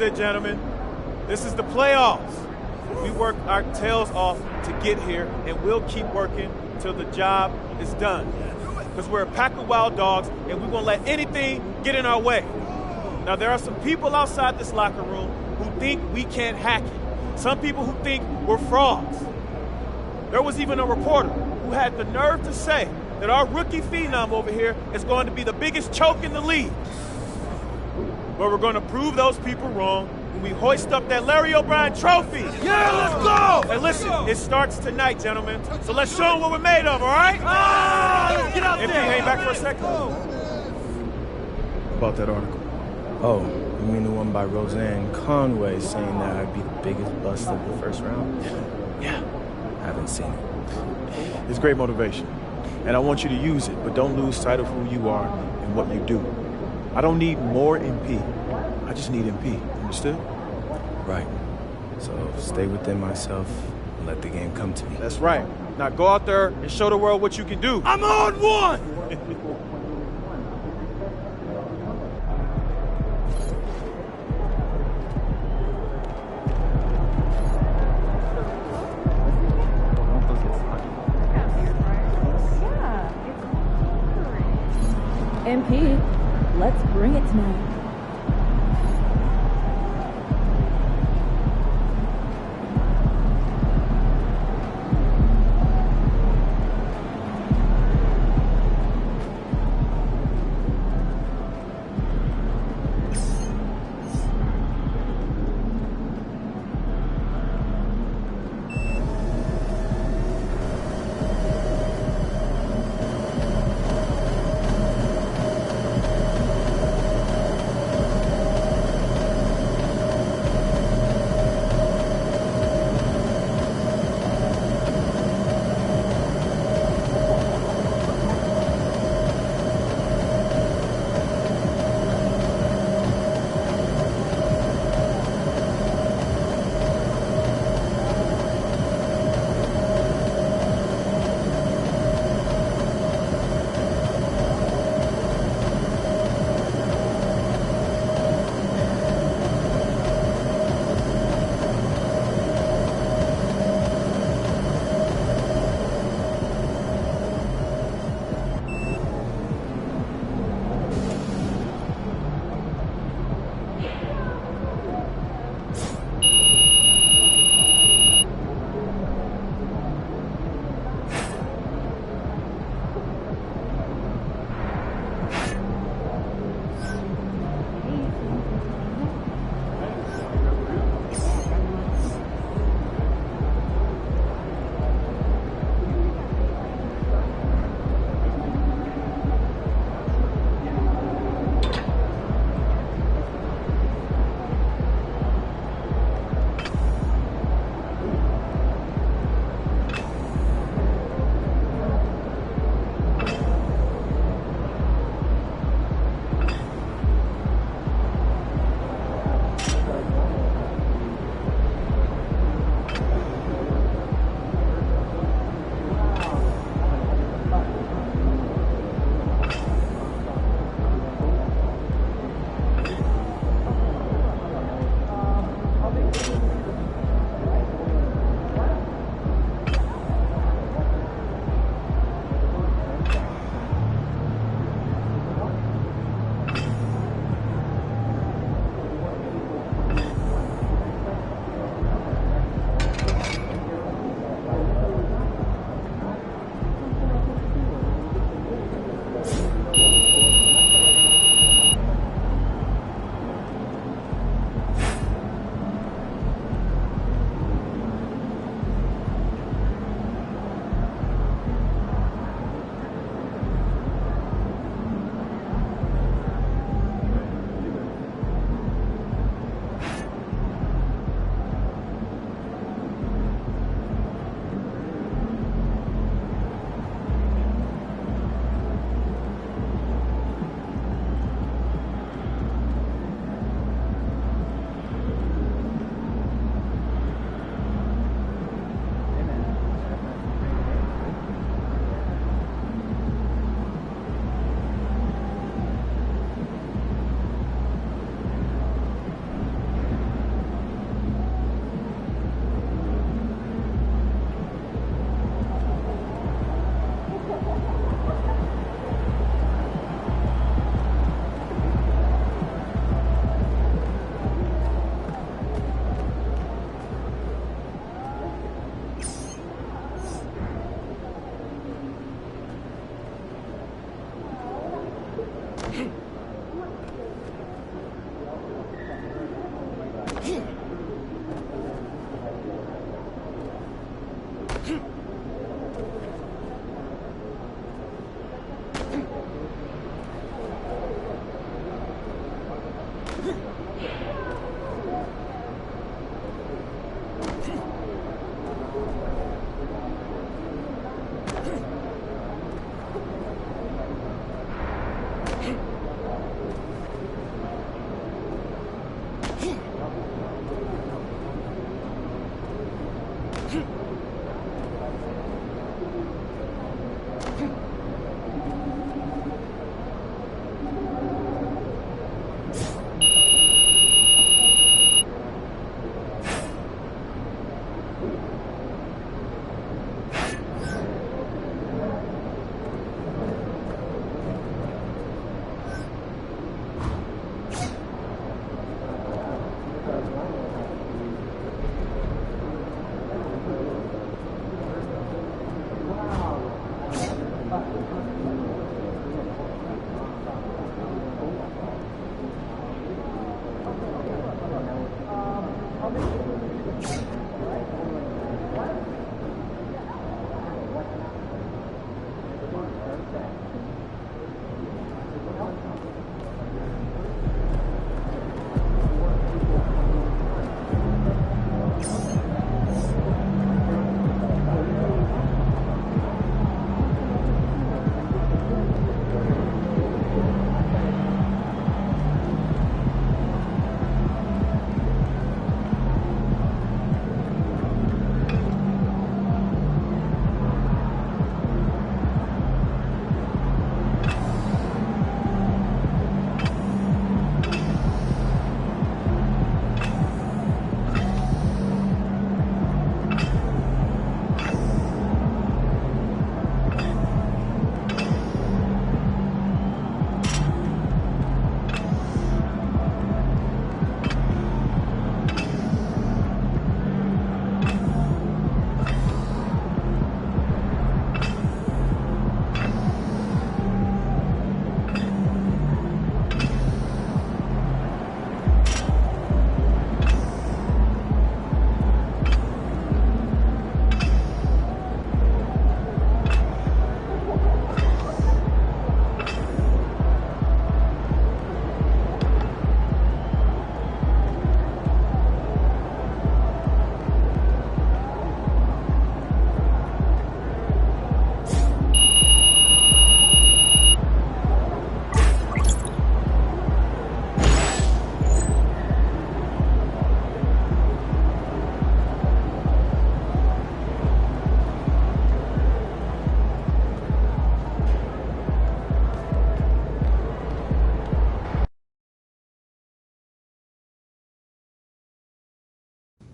is it, gentlemen. This is the playoffs. We worked our tails off to get here, and we'll keep working till the job is done. Because we're a pack of wild dogs, and we won't let anything get in our way. Now, there are some people outside this locker room who think we can't hack it. Some people who think we're frauds. There was even a reporter who had the nerve to say that our rookie phenom over here is going to be the biggest choke in the league. But we're going to prove those people wrong when we hoist up that Larry O'Brien trophy. Yeah, let's go! And listen, it starts tonight, gentlemen. So let's show them what we're made of, all right? Let's get out MP, there! hang back for a second. About that article. Oh, you mean the one by Roseanne Conway saying that I'd be the biggest bust of the first round? Yeah. Haven't seen it. It's great motivation. And I want you to use it, but don't lose sight of who you are and what you do. I don't need more MP. I just need MP. Understood? Right. So stay within myself and let the game come to me. That's right. Now go out there and show the world what you can do. I'm on one! MP, let's bring it tonight.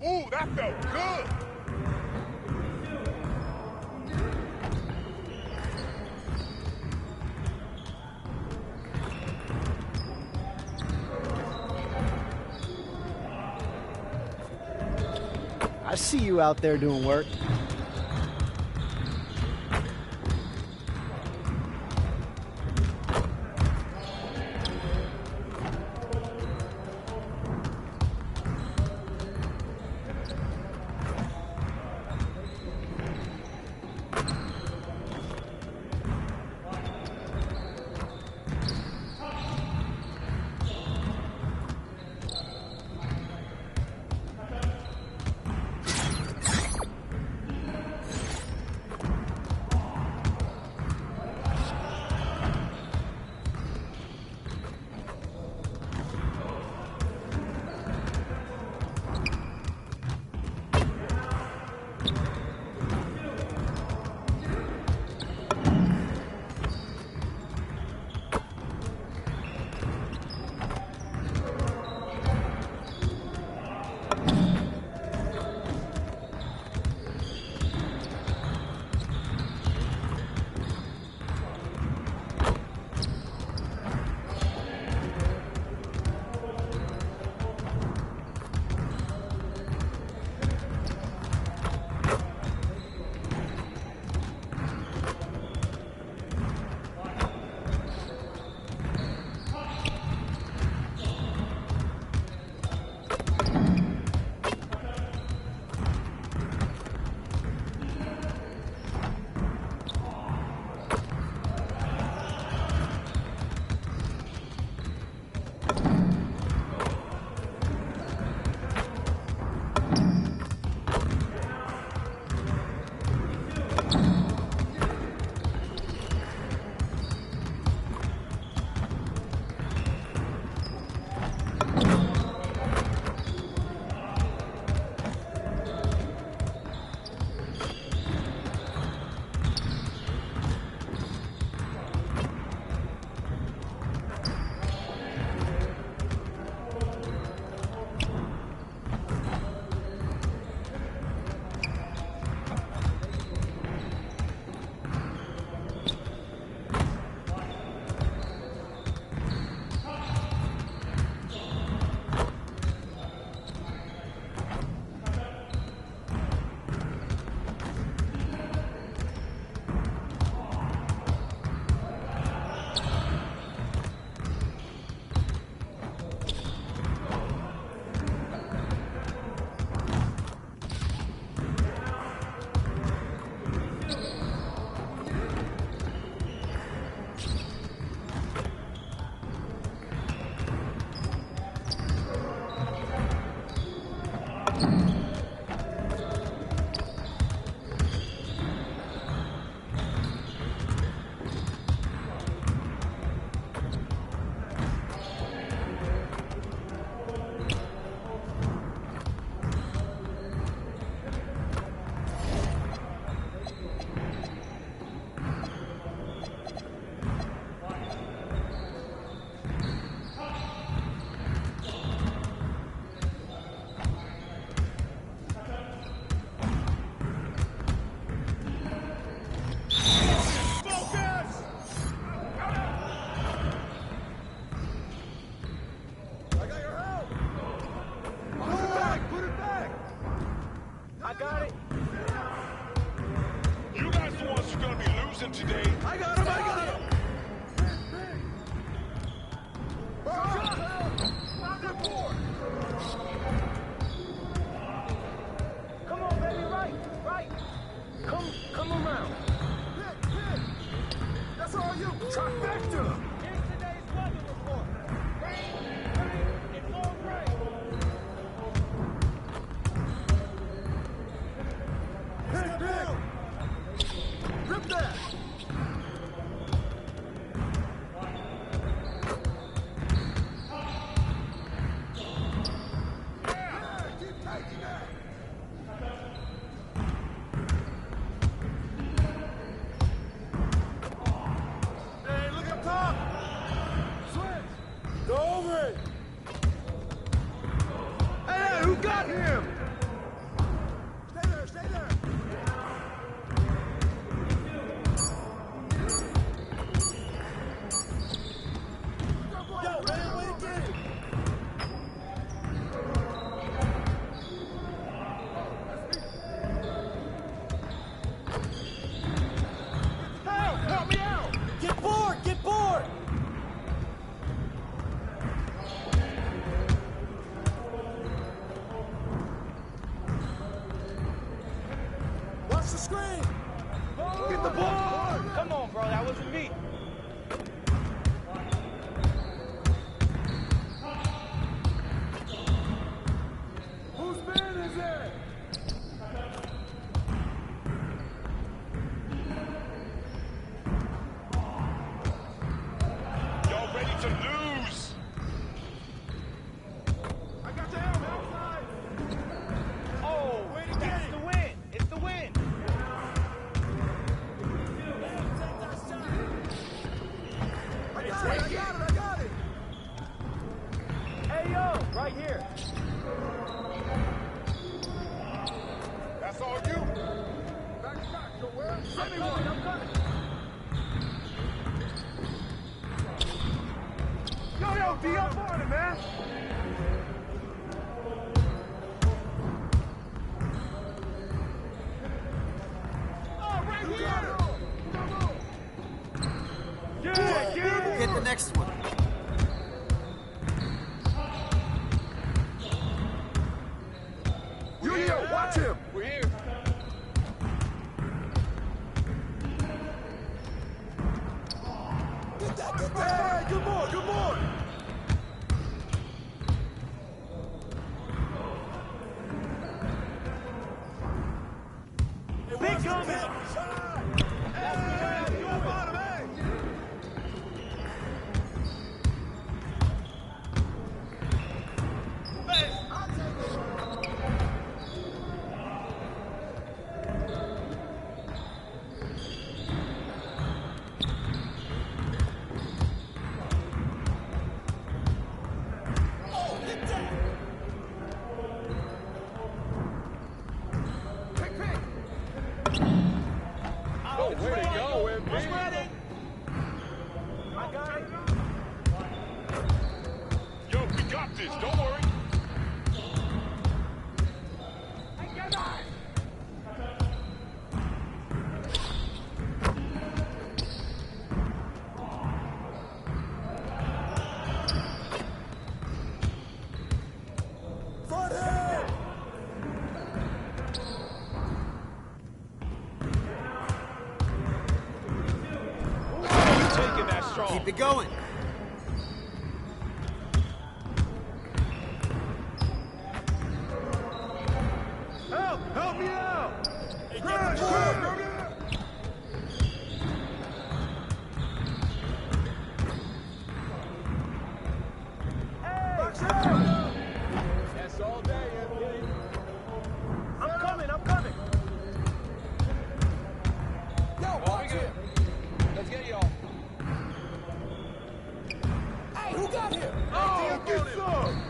Ooh, that felt good. I see you out there doing work. got it. You guys the ones who are gonna be losing today. I got him. Come on, baby, right. Come around. That's all you. Trifecta. Here's today's weather report. Rain, it's all right. Head down. Rip that. Get the ball! Come on, bro, that wasn't me. Whose man is it? Y'all ready to lose? I got the helmet outside. Oh, that's the win. It's the win. I got it. Hey, yo, right here. That's all you. Back, Joel. Send me one. I'm coming. Yo, D up on it, man. Oh, right here. Get the next one. Julio, watch him. We're here. Hey, good boy. Big coming. Way to go, MB. I got it. Yo, we got this. Don't worry. Taking that strong. Keep it going. Help me out. Crash, That's all day, MJ. I'm coming. Yo, watch it. Let's get y'all. Hey, who got here? Oh, get some.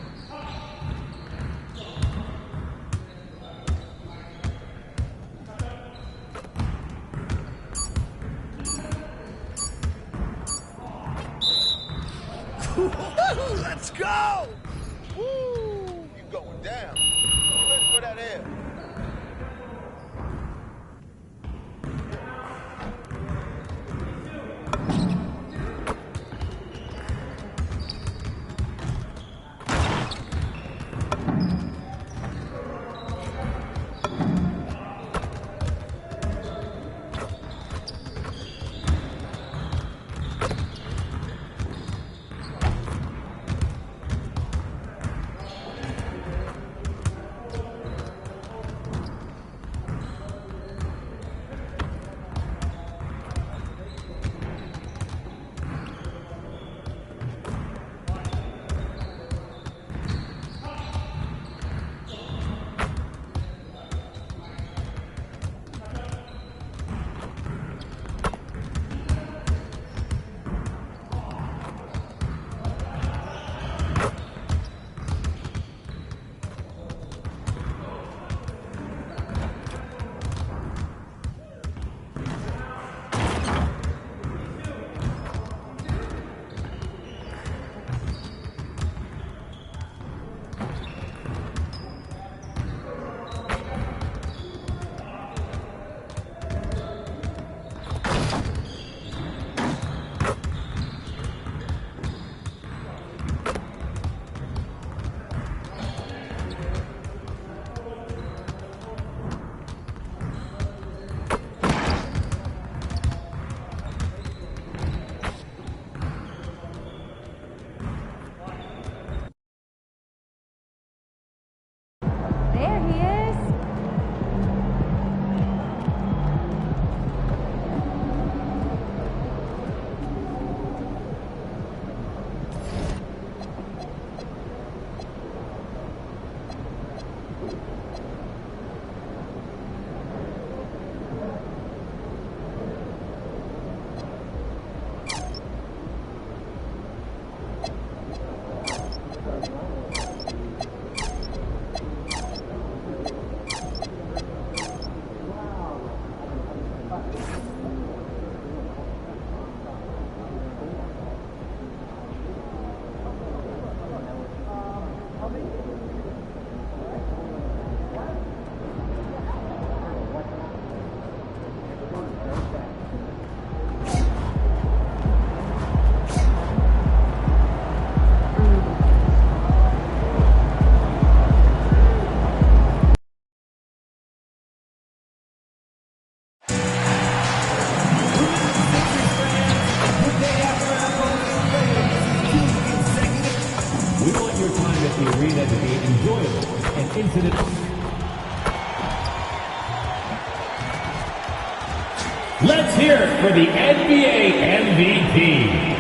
Let's hear it for the NBA MVP.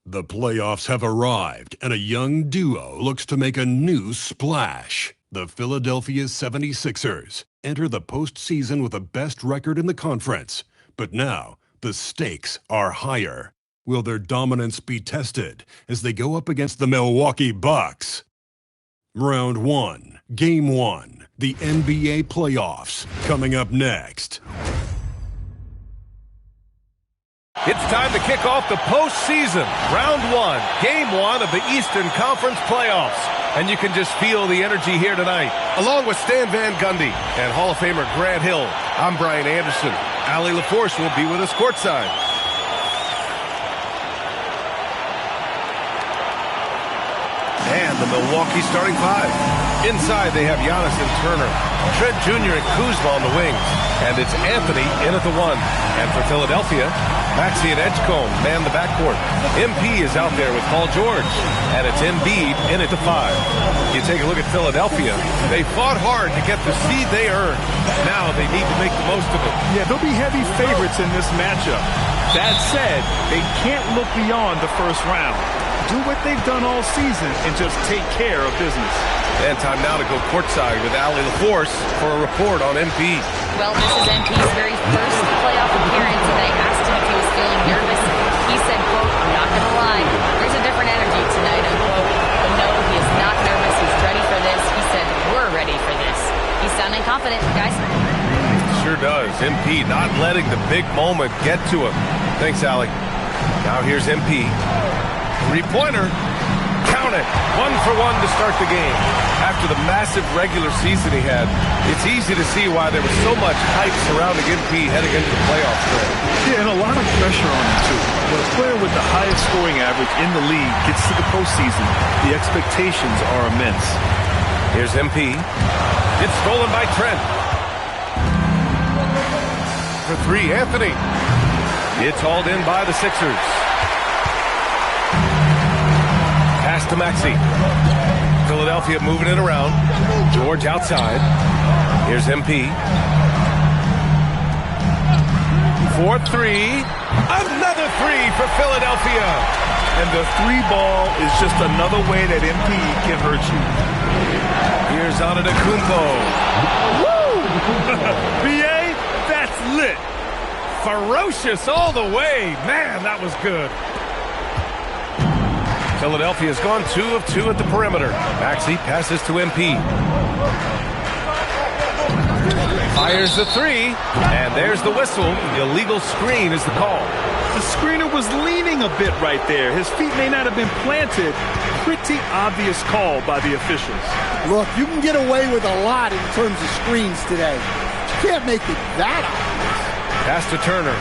The playoffs have arrived, and a young duo looks to make a new splash. The Philadelphia 76ers enter the postseason with the best record in the conference. But now, the stakes are higher. Will their dominance be tested as they go up against the Milwaukee Bucks? Round 1, Game 1, the NBA playoffs, coming up next. It's time to kick off the postseason. Round 1, Game 1 of the Eastern Conference playoffs. And you can just feel the energy here tonight. Along with Stan Van Gundy and Hall of Famer Grant Hill, I'm Brian Anderson. Allie LaForce will be with us courtside. And the Milwaukee starting five. Inside, they have Giannis and Turner, Trent Jr. and Kuzma on the wings. And it's Anthony in at the 1. And for Philadelphia, Maxey and Edgecombe man the backcourt. MP is out there with Paul George. And it's Embiid in at the 5. You take a look at Philadelphia. They fought hard to get the seed they earned. Now they need to make the most of it. Yeah, they'll be heavy favorites in this matchup. That said, they can't look beyond the first round. Do what they've done all season and just take care of business. And time now to go courtside with Allie LaForce for a report on MP. Well, this is MP's very first playoff appearance, and I asked him if he was feeling nervous. He said, quote, "I'm not going to lie, there's a different energy tonight," unquote. But no, he is not nervous. He's ready for this. He said, "We're ready for this." He's sounding confident, guys. Sure does. MP not letting the big moment get to him. Thanks, Allie. Now here's MP. Three-pointer. Count it. 1 for 1 to start the game. After the massive regular season he had, it's easy to see why there was so much hype surrounding MP heading into the playoffs. Yeah, and a lot of pressure on him, too. When a player with the highest scoring average in the league gets to the postseason, the expectations are immense. Here's MP. It's stolen by Trent. For 3, Anthony. It's hauled in by the Sixers. Pass to Maxey. Philadelphia moving it around. George outside. Here's MP. 4-3. Another 3 for Philadelphia. And the 3-ball is just another way that MP can hurt you. Here's Antetokounmpo. Woo! BA, that's lit. Ferocious all the way. Man, that was good. Philadelphia's gone 2 of 2 at the perimeter. Maxey passes to MP. Fires the 3, and there's the whistle. Illegal screen is the call. The screener was leaning a bit right there. His feet may not have been planted. Pretty obvious call by the officials. Look, you can get away with a lot in terms of screens today. You can't make it that obvious. Pass to Turner.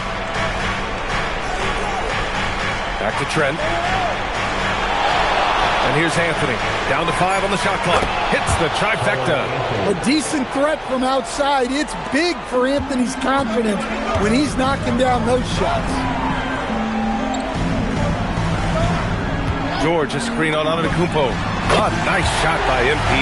Back to Trent. And here's Anthony. Down to 5 on the shot clock. Hits the trifecta. A decent threat from outside. It's big for Anthony's confidence when he's knocking down those shots. George, a screen on Antetokounmpo. A nice shot by MP.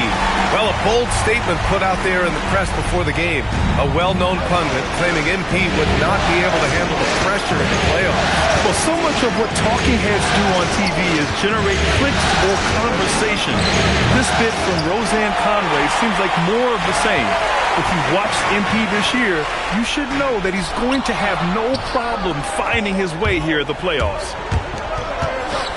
Well, a bold statement put out there in the press before the game. A well-known pundit claiming MP would not be able to handle the pressure in the playoffs. Well, so much of what talking heads do on TV is generate clicks or conversation. This bit from Roseanne Conway seems like more of the same. If you've watched MP this year, you should know that he's going to have no problem finding his way here at the playoffs.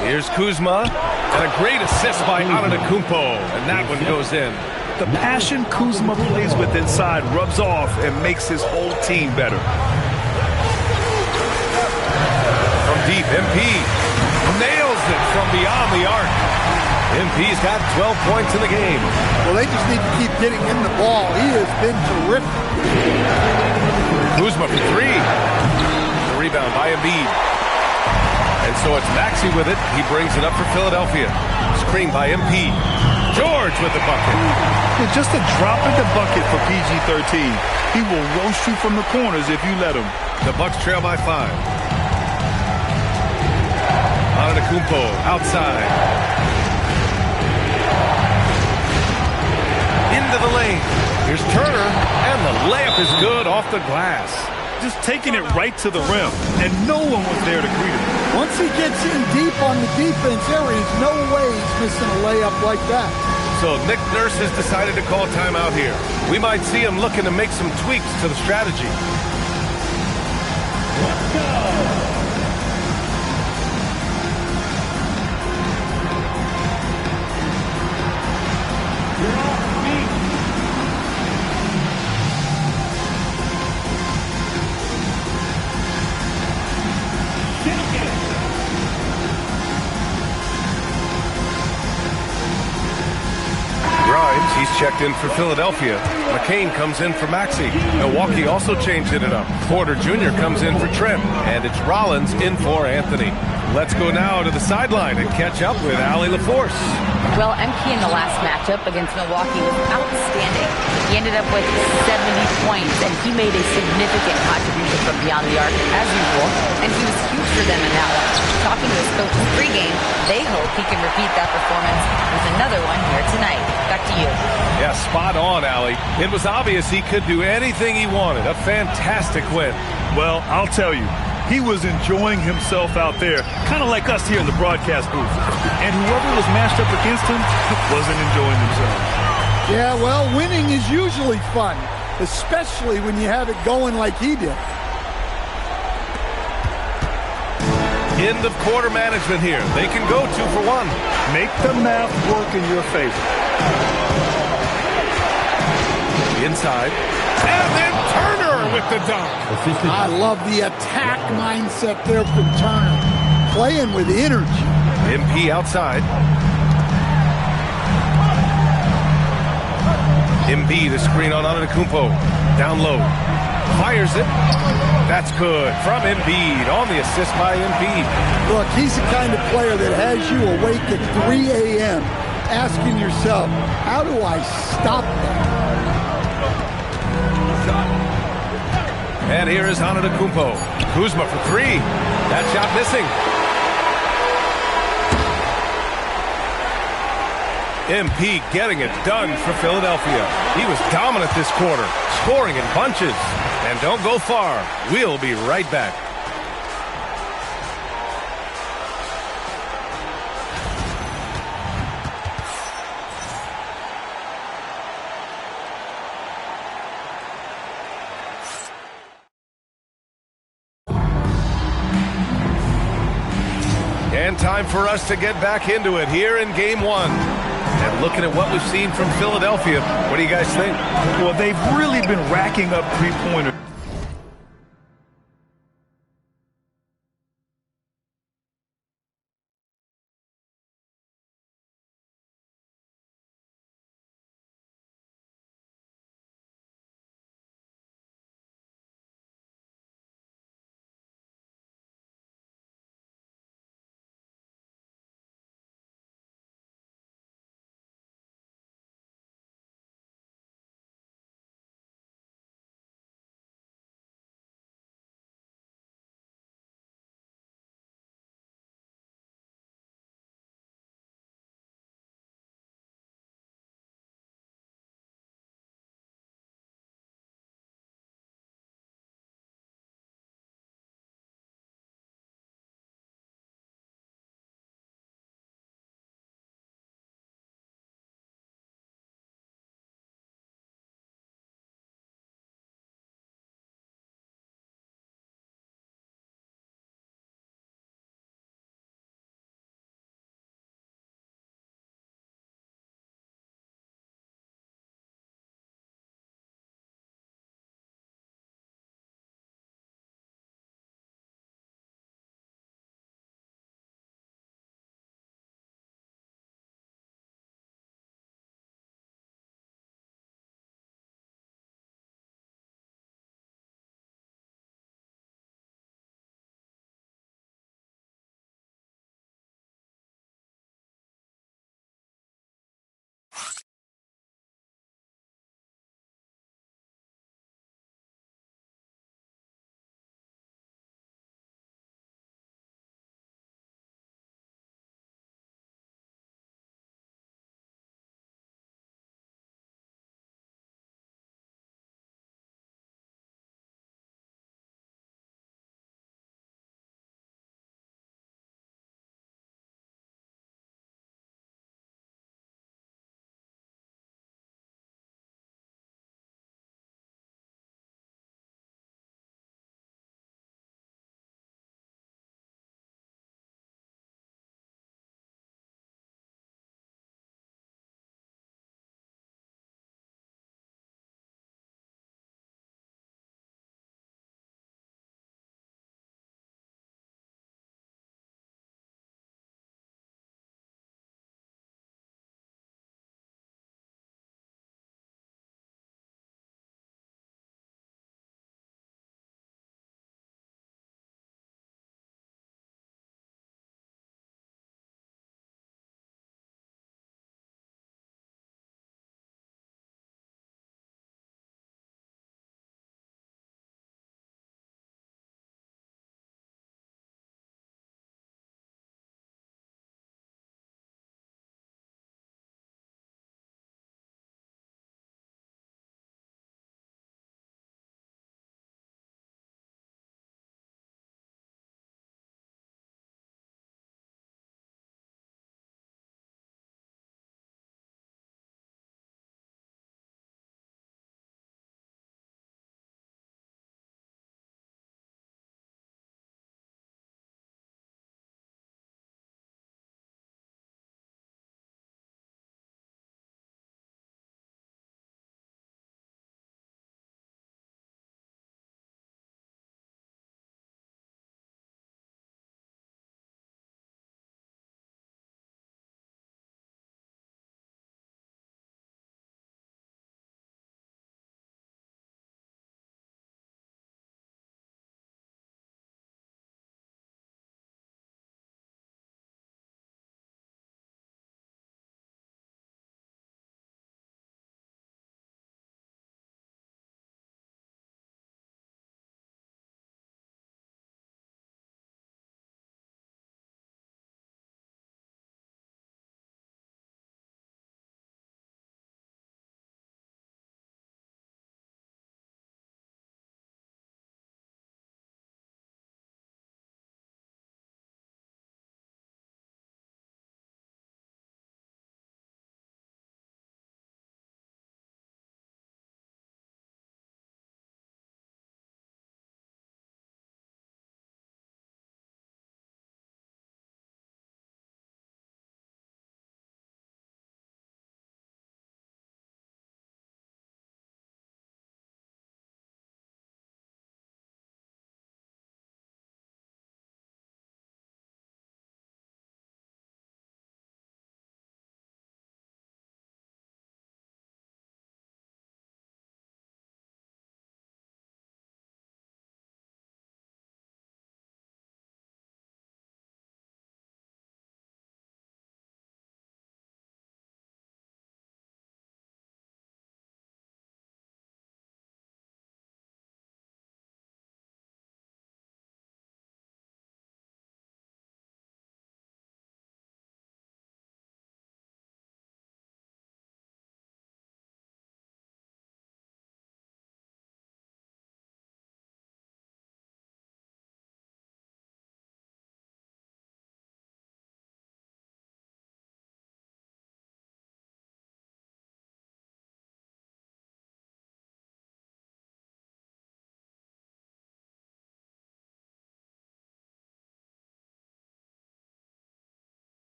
Here's Kuzma, and a great assist by Antetokounmpo, and that one goes in. The passion Kuzma plays with inside rubs off and makes his whole team better. From deep, MP nails it from beyond the arc. MP's got 12 points in the game. Well, they just need to keep getting him the ball. He has been terrific. Kuzma for 3. The rebound by Embiid. And so it's Maxey with it. He brings it up for Philadelphia. Screen by MP. George with the bucket. It's just a drop in the bucket for PG-13. He will roast you from the corners if you let him. The Bucks trail by 5. Antetokounmpo outside. Into the lane. Here's Turner, and the layup is good off the glass. Just taking it right to the rim, and no one was there to greet him. Once he gets in deep on the defense, there is no way he's missing a layup like that. So Nick Nurse has decided to call timeout here. We might see him looking to make some tweaks to the strategy. Let's go. He's checked in for Philadelphia. McCain comes in for Maxey. Milwaukee also changed it up. Porter Jr. comes in for Trent. And it's Rollins in for Anthony. Let's go now to the sideline and catch up with Allie LaForce. Well, MP in the last matchup against Milwaukee was outstanding. He ended up with 70 points, and he made a significant contribution from beyond the arc, as usual, and he was huge for them in that one. Talking to his coaches pregame, they hope he can repeat that performance with another one here tonight. Back to you. Yeah, spot on, Allie. It was obvious he could do anything he wanted. A fantastic win. Well, I'll tell you, he was enjoying himself out there, kind of like us here in the broadcast booth. And whoever was matched up against him wasn't enjoying themselves. Yeah, well, winning is usually fun, especially when you have it going like he did. End of quarter management here. They can go 2 for 1. Make the math work in your favor. Inside. And then Turner with the dunk. I love the attack mindset there from Turner. Playing with energy. MP outside. MP the screen on Antetokounmpo. Down low. Fires it. That's good from Embiid on the assist by Embiid. Look, he's the kind of player that has you awake at 3 a.m. asking yourself, how do I stop that? And here is Antetokounmpo. Kuzma for 3. That shot missing. MP getting it done for Philadelphia. He was dominant this quarter, scoring in bunches. And don't go far. We'll be right back. And time for us to get back into it here in Game 1. And looking at what we've seen from Philadelphia, what do you guys think? Well, they've really been racking up three-pointers.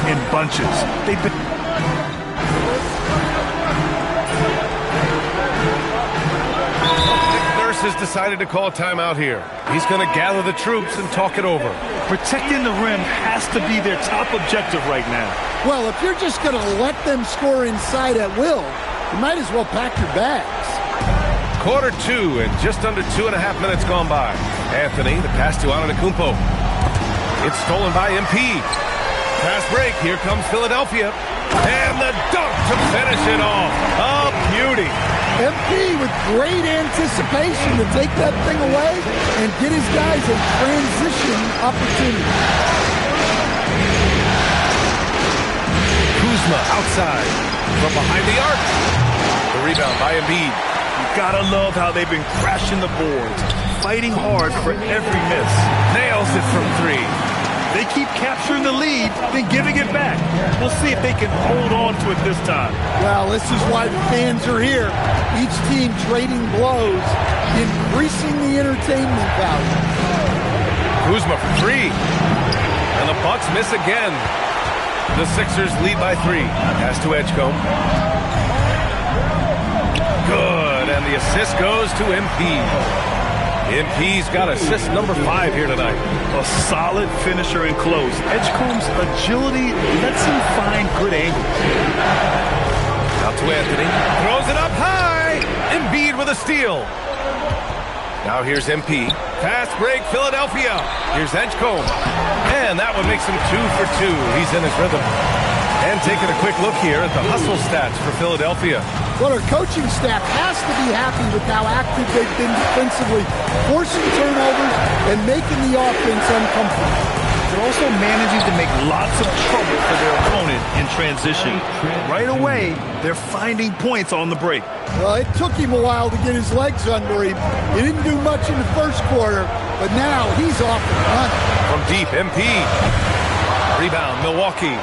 in bunches. They've been... Has decided to call a timeout here. He's going to gather the troops and talk it over. Protecting the rim has to be their top objective right now. Well, if you're just going to let them score inside at will, you might as well pack your bags. Quarter 2 and just under 2.5 minutes gone by. Anthony, the pass to Antetokounmpo. It's stolen by MP. Pass break. Here comes Philadelphia. And the dunk to finish it off. A beauty. MP with great anticipation to take that thing away and get his guys a transition opportunity. Kuzma outside from behind the arc. The rebound by Embiid. You gotta love how they've been crashing the boards, fighting hard for every miss. Nails it from 3. They keep capturing the lead, then giving it back. We'll see if they can hold on to it this time. Well, this is why the fans are here. Each team trading blows, increasing the entertainment value. Kuzma for 3. And the Bucks miss again. The Sixers lead by 3. Pass to Edgecombe. Good, and the assist goes to MP. MP's got assist number 5 here tonight. A solid finisher in close. Edgecombe's agility lets him find good angles. Out to Anthony. Throws it up high. Embiid with a steal. Now here's MP. Fast break, Philadelphia. Here's Edgecombe. And that one makes him 2 for 2. He's in his rhythm. And taking a quick look here at the hustle stats for Philadelphia. Well, our coaching staff has to be happy with how active they've been defensively, forcing turnovers and making the offense uncomfortable. They're also managing to make lots of trouble for their opponent in transition. Right away, they're finding points on the break. Well, it took him a while to get his legs under him. He didn't do much in the first quarter, but now he's off and running. From deep, MP. Rebound, Milwaukee.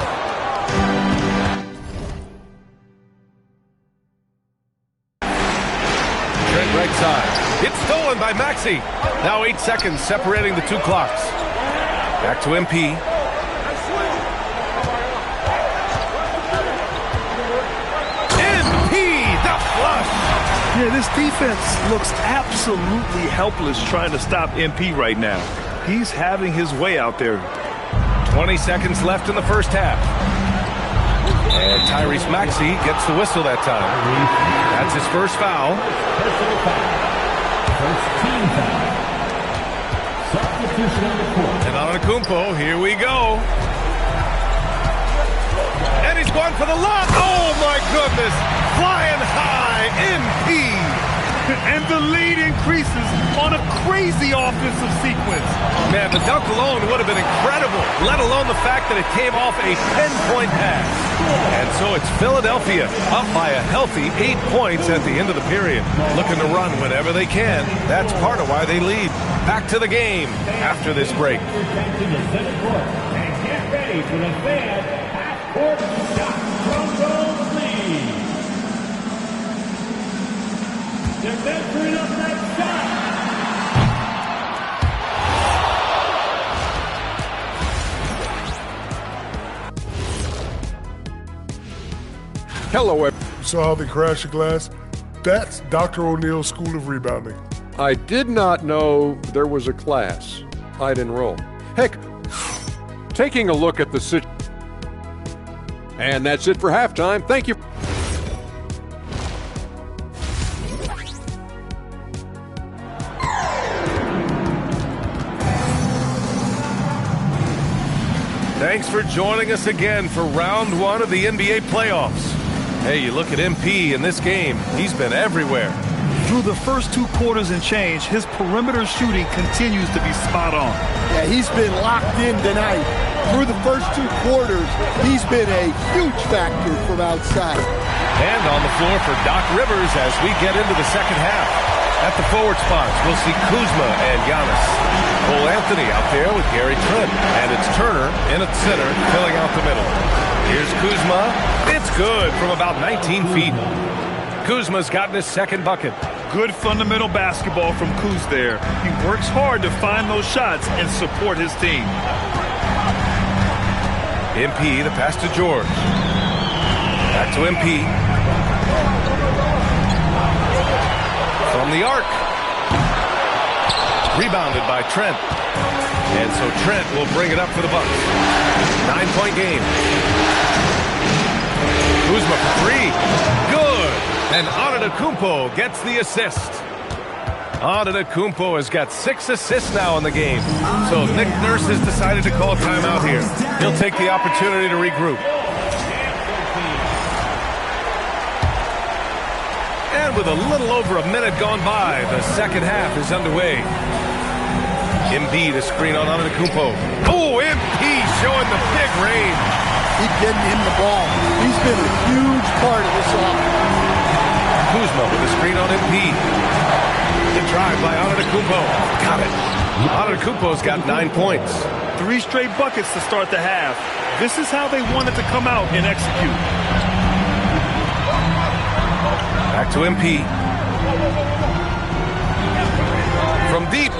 Right side. It's stolen by Maxey. Now 8 seconds separating the 2 clocks. Back to MP. MP, the flush. Yeah, this defense looks absolutely helpless trying to stop MP right now. He's having his way out there. 20 seconds left in the first half. And Tyrese Maxey gets the whistle that time. That's his first foul. And Antetokounmpo, here we go. And he's going for the lob. Oh my goodness! Flying high, MP. And the lead increases on a crazy offensive sequence. Man, the dunk alone would have been incredible, let alone the fact that it came off a 10-point pass. And so it's Philadelphia up by a healthy 8 points at the end of the period, looking to run whenever they can. That's part of why they lead. Back to the game after this break. Back to the center court and get ready for the fan half-court shot from those leads. They're measuring up that shot. Hello, everyone. Saw how they crashed the glass? That's Dr. O'Neill's School of Rebounding. I did not know there was a class I'd enroll. Heck, taking a look at the situation. And that's it for halftime. Thank you. Thanks for joining us again for round 1 of the NBA playoffs. Hey, you look at MP in this game, he's been everywhere. Through the first 2 quarters and change, his perimeter shooting continues to be spot on. Yeah, he's been locked in tonight. Through the first 2 quarters, he's been a huge factor from outside. And on the floor for Doc Rivers as we get into the second half. At the forward spots, we'll see Kuzma and Giannis. Cole Anthony out there with Gary Trent. And it's Turner in at center, filling out the middle. Here's Kuzma. It's good from about 19 feet. Kuzma's gotten his second bucket. Good fundamental basketball from Kuz there. He works hard to find those shots and support his team. MP, the pass to George. Back to MP. From the arc. Rebounded by Trent. And so Trent will bring it up for the Bucks. 9-point game. Kuzma for three. Good. And Antetokounmpo gets the assist. Antetokounmpo has got 6 assists now in the game. So Nick Nurse has decided to call timeout here. He'll take the opportunity to regroup. And with a little over a minute gone by, the second half is underway. Embiid, a screen on Antetokounmpo. Oh, MP showing the big range. Keep getting him the ball. He's been a huge part of this offense. Kuzma with a screen on MP. The drive by Antetokounmpo. Got it. Antetokounmpo's got 9 points. 3 straight buckets to start the half. This is how they wanted to come out and execute. Back to MP. From deep.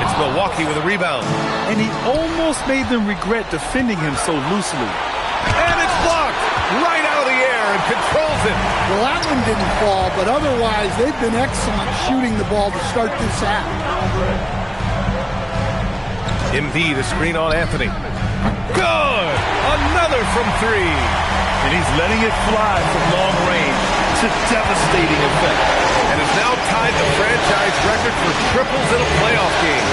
It's Milwaukee with a rebound. And he almost made them regret defending him so loosely. And it's blocked right out of the air and controls it. Well, that one didn't fall, but otherwise they've been excellent shooting the ball to start this half. Embiid, a screen on Anthony. Good! Another from 3. And he's letting it fly from long range to devastating effect. And has now tied the franchise record for triples in a playoff game.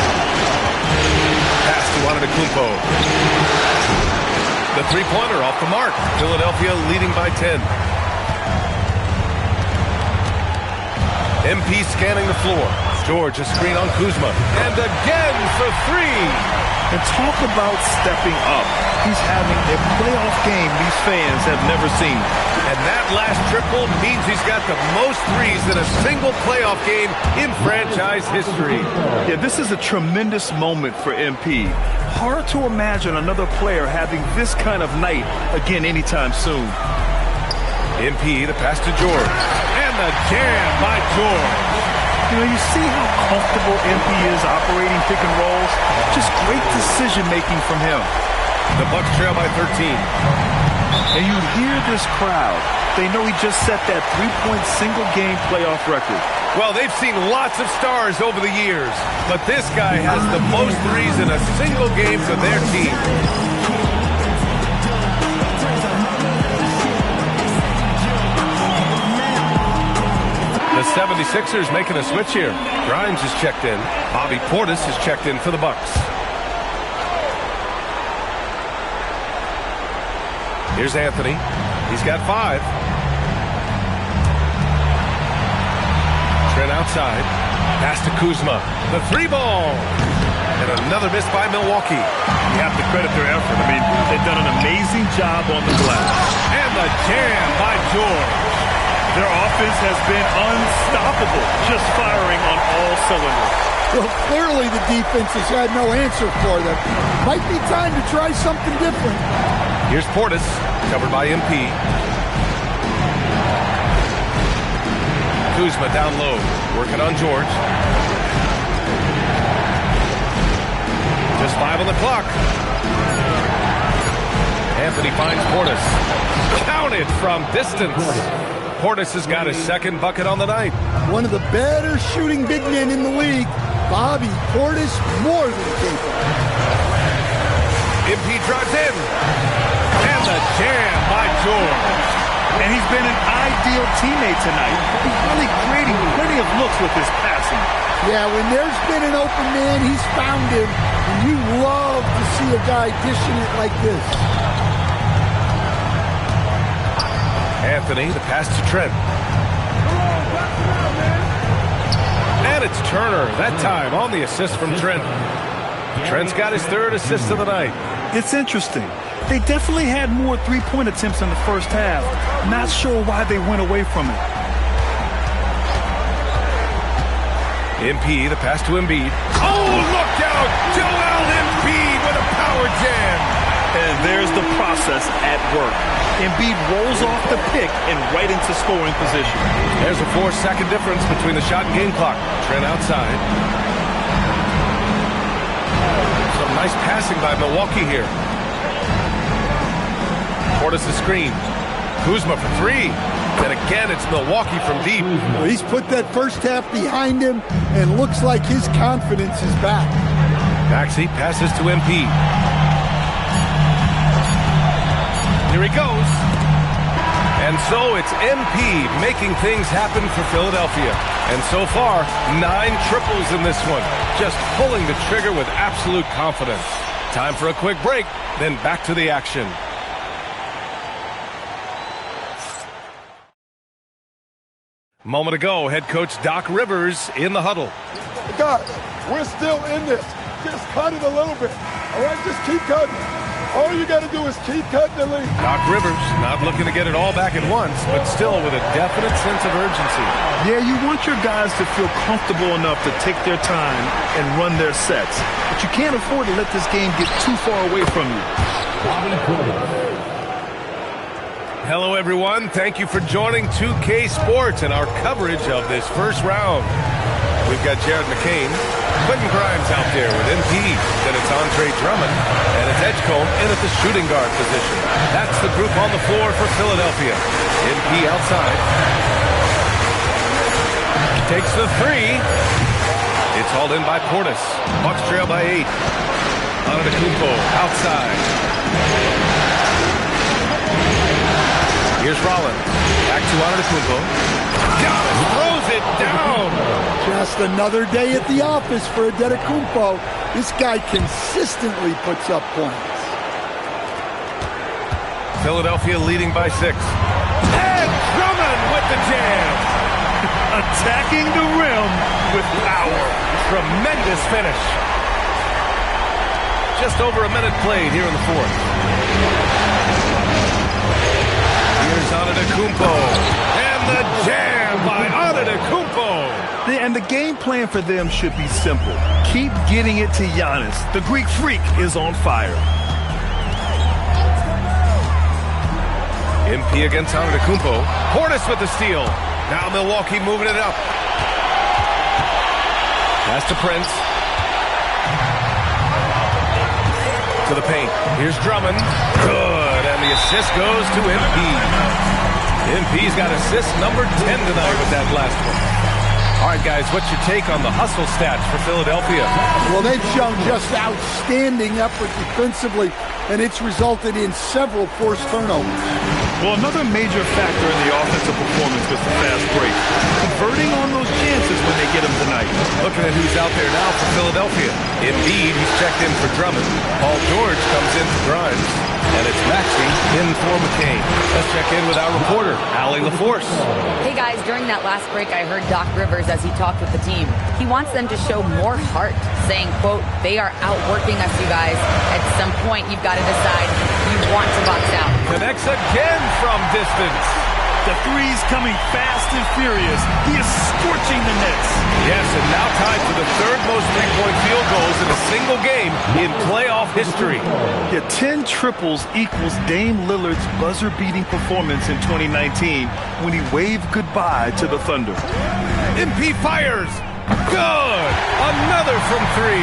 Pass to Antetokounmpo. The three-pointer off the mark. Philadelphia leading by 10. MP scanning the floor. George, a screen on Kuzma. And again for 3. And talk about stepping up. He's having a playoff game these fans have never seen. And that last triple means he's got the most threes in a single playoff game in franchise history. Yeah, this is a tremendous moment for MP. Hard to imagine another player having this kind of night again anytime soon. MP, the pass to George. And the jam by George. You know, you see how comfortable MP is operating pick and rolls. Just great decision-making from him. The Bucks trail by 13. And you hear this crowd. They know he just set that 3-point single-game playoff record. Well, they've seen lots of stars over the years, but this guy has the most threes in a single game for their team. The 76ers making a switch here. Grimes is checked in. Bobby Portis is checked in for the Bucks. Here's Anthony. He's got 5. Trent outside. Pass to Kuzma. The 3-ball. And another miss by Milwaukee. You have to credit their effort. I mean, they've done an amazing job on the glass. And the jam by George. Their offense has been unstoppable, just firing on all cylinders. Well, clearly the defense has had no answer for them. Might be time to try something different. Here's Portis, covered by MP. Kuzma down low, working on George. Just 5 on the clock. Anthony finds Portis. Counted from distance. Portis has got his second bucket on the night. One of the better shooting big men in the league. Bobby Portis, more than capable. MP drives in. And the jam by George. And he's been an ideal teammate tonight. He's really creating plenty of looks with his passing. Yeah, when there's been an open man, he's found him. And you love to see a guy dishing it like this. Anthony, the pass to Trent. And it's Turner, that time on the assist from Trent. Trent's got his 3rd assist of the night. It's interesting. They definitely had more 3-point attempts in the first half. Not sure why they went away from it. MP, the pass to Embiid. Oh, look out! Joel Embiid with a power jam! And there's the process at work. Embiid rolls off the pick and right into scoring position. There's a 4-second difference between the shot and game clock. Trent outside. Some nice passing by Milwaukee here. Portis the screen. Kuzma for three. And again, it's Milwaukee from deep. Well, he's put that first half behind him and looks like his confidence is back. Maxey passes to MP. Here he goes. And so it's MP making things happen for Philadelphia. And so far, 9 triples in this one. Just pulling the trigger with absolute confidence. Time for a quick break, then back to the action. Moment ago, head coach Doc Rivers in the huddle. Guys, we're still in this. Just cut it a little bit. All right, just keep cutting. All you got to do is keep cutting the lead. Doc Rivers not looking to get it all back at once, but still with a definite sense of urgency. Yeah, you want your guys to feel comfortable enough to take their time and run their sets. But you can't afford to let this game get too far away from you. Hello, everyone. Thank you for joining 2K Sports and our coverage of this first round. We've got Jared McCain, Quentin Grimes out there with MP. Then it's Andre Drummond, and it's Edgecombe in at the shooting guard position. That's the group on the floor for Philadelphia. MP outside. Takes the three. It's hauled in by Portis. Bucks trail by 8. Antetokounmpo outside. Here's Rollins. Back to Antetokounmpo. Giannis throws it down. Just another day at the office for Antetokounmpo. This guy consistently puts up points. Philadelphia leading by 6. And Drummond with the jam. Attacking the rim with power. Tremendous finish. Just over a minute played here in the fourth. Here's Antetokounmpo. And the jam by Antetokounmpo. And the game plan for them should be simple. Keep getting it to Giannis. The Greek freak is on fire. MP against Antetokounmpo. Portis with the steal. Now Milwaukee moving it up. Pass to Prince. To the paint. Here's Drummond. Good. And the assist goes to MP. MP's got assist number 10 tonight with that last one. All right, guys, what's your take on the hustle stats for Philadelphia? Well, they've shown just outstanding effort defensively, and it's resulted in several forced turnovers. Well, another major factor in the offensive performance was the fast break. Converting on those chances when they get them tonight. Looking at who's out there now for Philadelphia. Indeed, he's checked in for Drummond. Paul George comes in for Grimes. And it's Maxey in for McCain. Let's check in with our reporter, Allie LaForce. Hey guys, during that last break, I heard Doc Rivers as he talked with the team. He wants them to show more heart, saying, quote, they are outworking us, you guys. At some point, you've got to decide you want to box out. Connects again from distance. The three's coming fast and furious. He is scorching the nets. Yes, and now tied for the third most three-point field goals in a single game in playoff history. Yeah, 10 triples equals Dame Lillard's buzzer-beating performance in 2019 when he waved goodbye to the Thunder. MP fires. Good. Another from 3.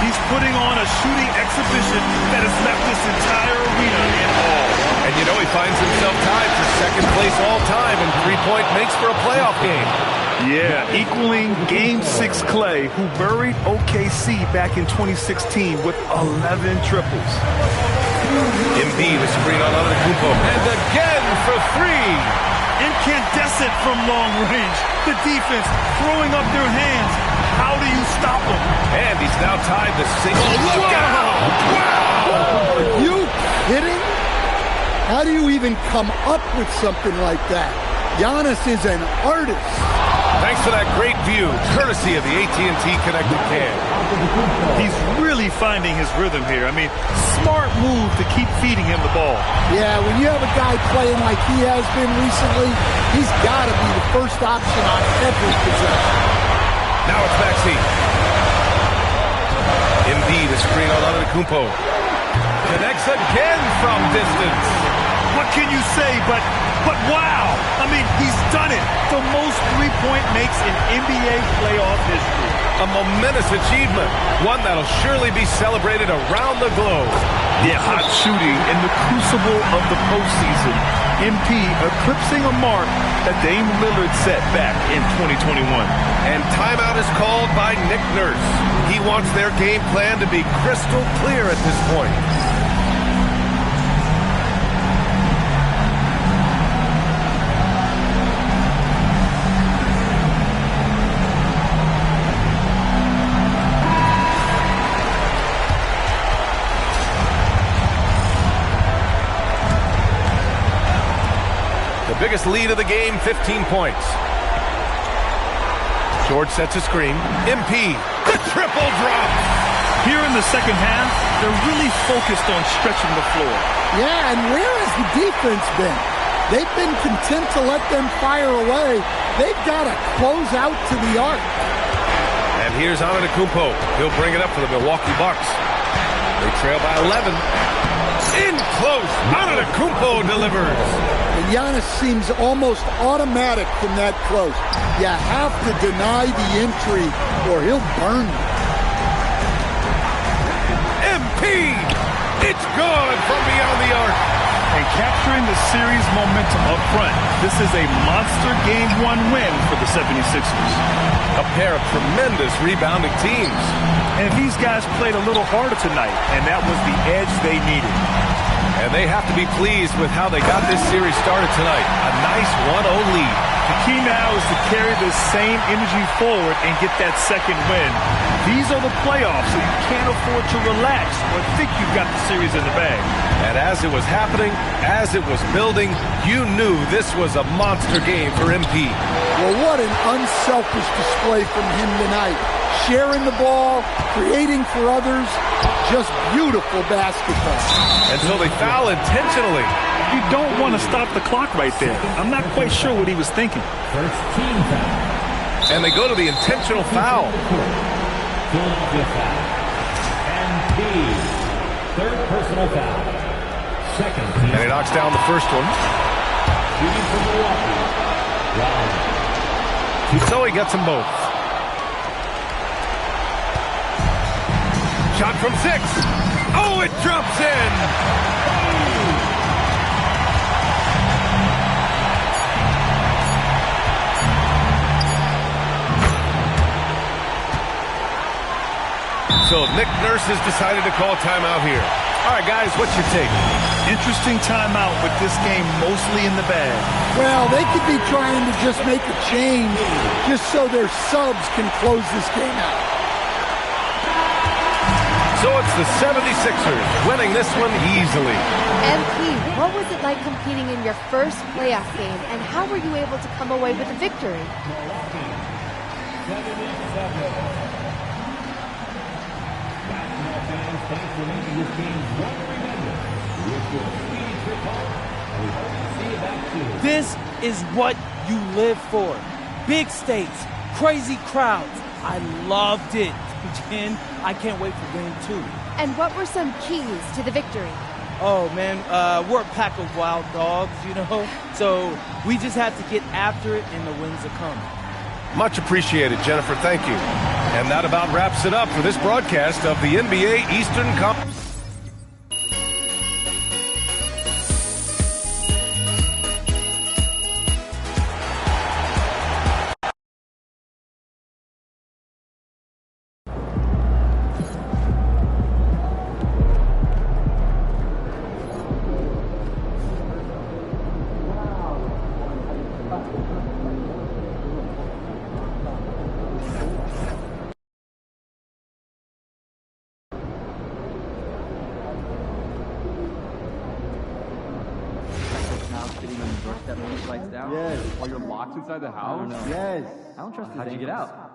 He's putting on a shooting exhibition that has left this entire arena in awe. And you know he finds himself tied for second place all time in three-point makes for a playoff game. Yeah, equaling Game 6 Clay, who buried OKC back in 2016 with 11 triples. Embiid a screen on Antetokounmpo. And again for 3. Incandescent from long range. The defense throwing up their hands. How do you stop them? And he's now tied the single. Look out! Wow! Are you kidding? How do you even come up with something like that? Giannis is an artist. Thanks for that great view, courtesy of the AT&T Connected Cam. He's really finding his rhythm here. I mean, smart move to keep feeding him the ball. Yeah, when you have a guy playing like he has been recently, he's got to be the first option on every possession. Now it's Maxey. Embiid a screen on Antetokounmpo. Connects again from distance. what can you say but wow? I mean, he's done it. The most three-point makes in NBA playoff history. A momentous achievement, one that'll surely be celebrated around the globe. Yeah, hot shooting in the crucible of the postseason. MP eclipsing a mark that Dame Lillard set back in 2021. And timeout is called by Nick Nurse. He wants their game plan to be crystal clear at this point. Biggest lead of the game, 15 points. George sets a screen. MP, the triple drop. Here in the second half, they're really focused on stretching the floor. Yeah, and where has the defense been? They've been content to let them fire away. They've got to close out to the arc. And here's Antetokounmpo. He'll bring it up for the Milwaukee Bucks. They trail by 11. In close, Antetokounmpo delivers. And Giannis seems almost automatic from that close. You have to deny the entry or he'll burn you. MP! It's good from beyond the arc. And capturing the series momentum up front. This is a monster Game 1 win for the 76ers. A pair of tremendous rebounding teams. And these guys played a little harder tonight, and that was the edge they needed. And they have to be pleased with how they got this series started tonight. A nice 1-0 lead. The key now is to carry this same energy forward and get that second win. These are the playoffs, so you can't afford to relax or think you've got the series in the bag. And as it was happening, as it was building, you knew this was a monster game for MP. Well, what an unselfish display from him tonight. Sharing the ball, creating for others, just beautiful basketball. Until they foul intentionally. You don't want to stop the clock right there. I'm not quite sure what he was thinking. First team foul. And they go to the intentional foul. Philadelphia foul. MP. Third personal foul. Second team. And he knocks down the first one. Shooting from Milwaukee. Wow. So he gets them both. Shot from 6. Oh, it drops in. So Nick Nurse has decided to call timeout here. All right, guys, what's your take? Interesting timeout with this game mostly in the bag. Well, they could be trying to just make a change just so their subs can close this game out. So it's the 76ers winning this one easily. MP, what was it like competing in your first playoff game, and how were you able to come away with a victory? This is what you live for. Big stakes, crazy crowds. I loved it. Jen, I can't wait for game 2. And what were some keys to the victory? Oh, man, we're a pack of wild dogs, you know? So we just have to get after it, and the wins will come. Much appreciated, Jennifer. Thank you. And that about wraps it up for this broadcast of the NBA Eastern Conference. Yes. Are you locked inside the house? Yes. I don't trust How'd you get out?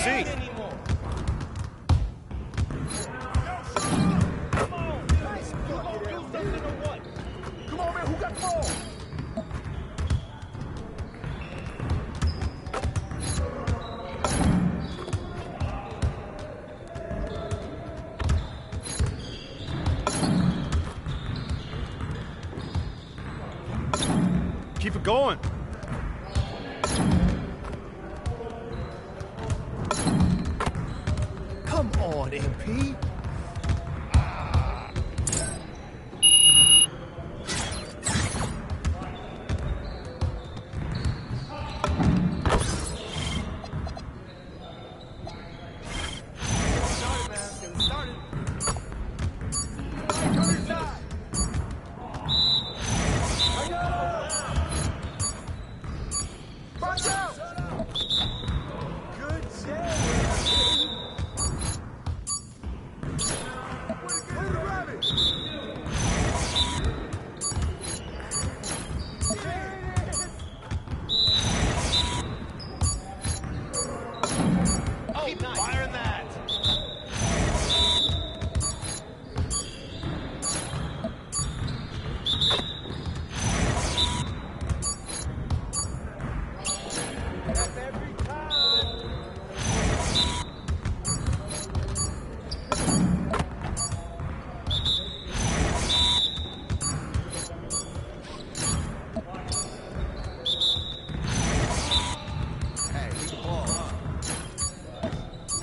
see. Come on, man, who got the ball? Keep it going. Come on, MP.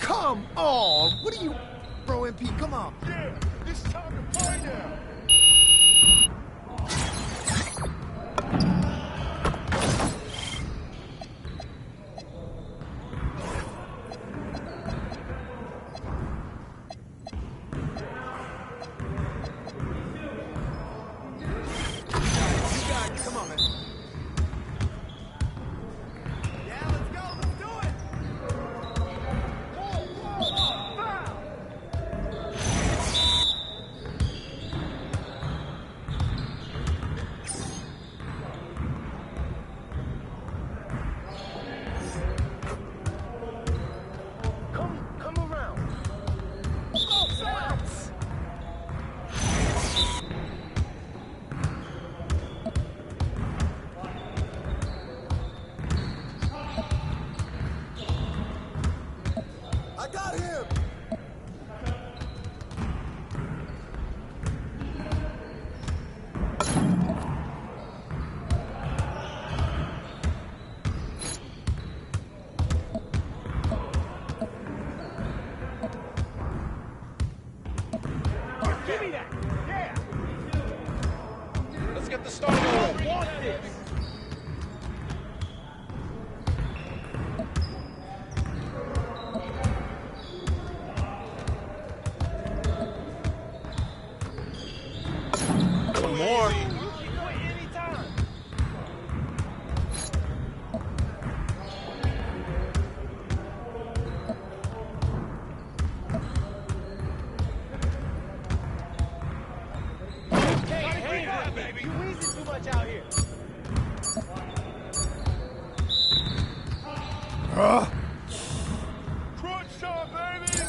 Come on! What are you... Bro, MP, come on. Yeah, it's time to play now. Give me that. Yeah. Let's get the start going. I want this. One more. Crunch time, baby!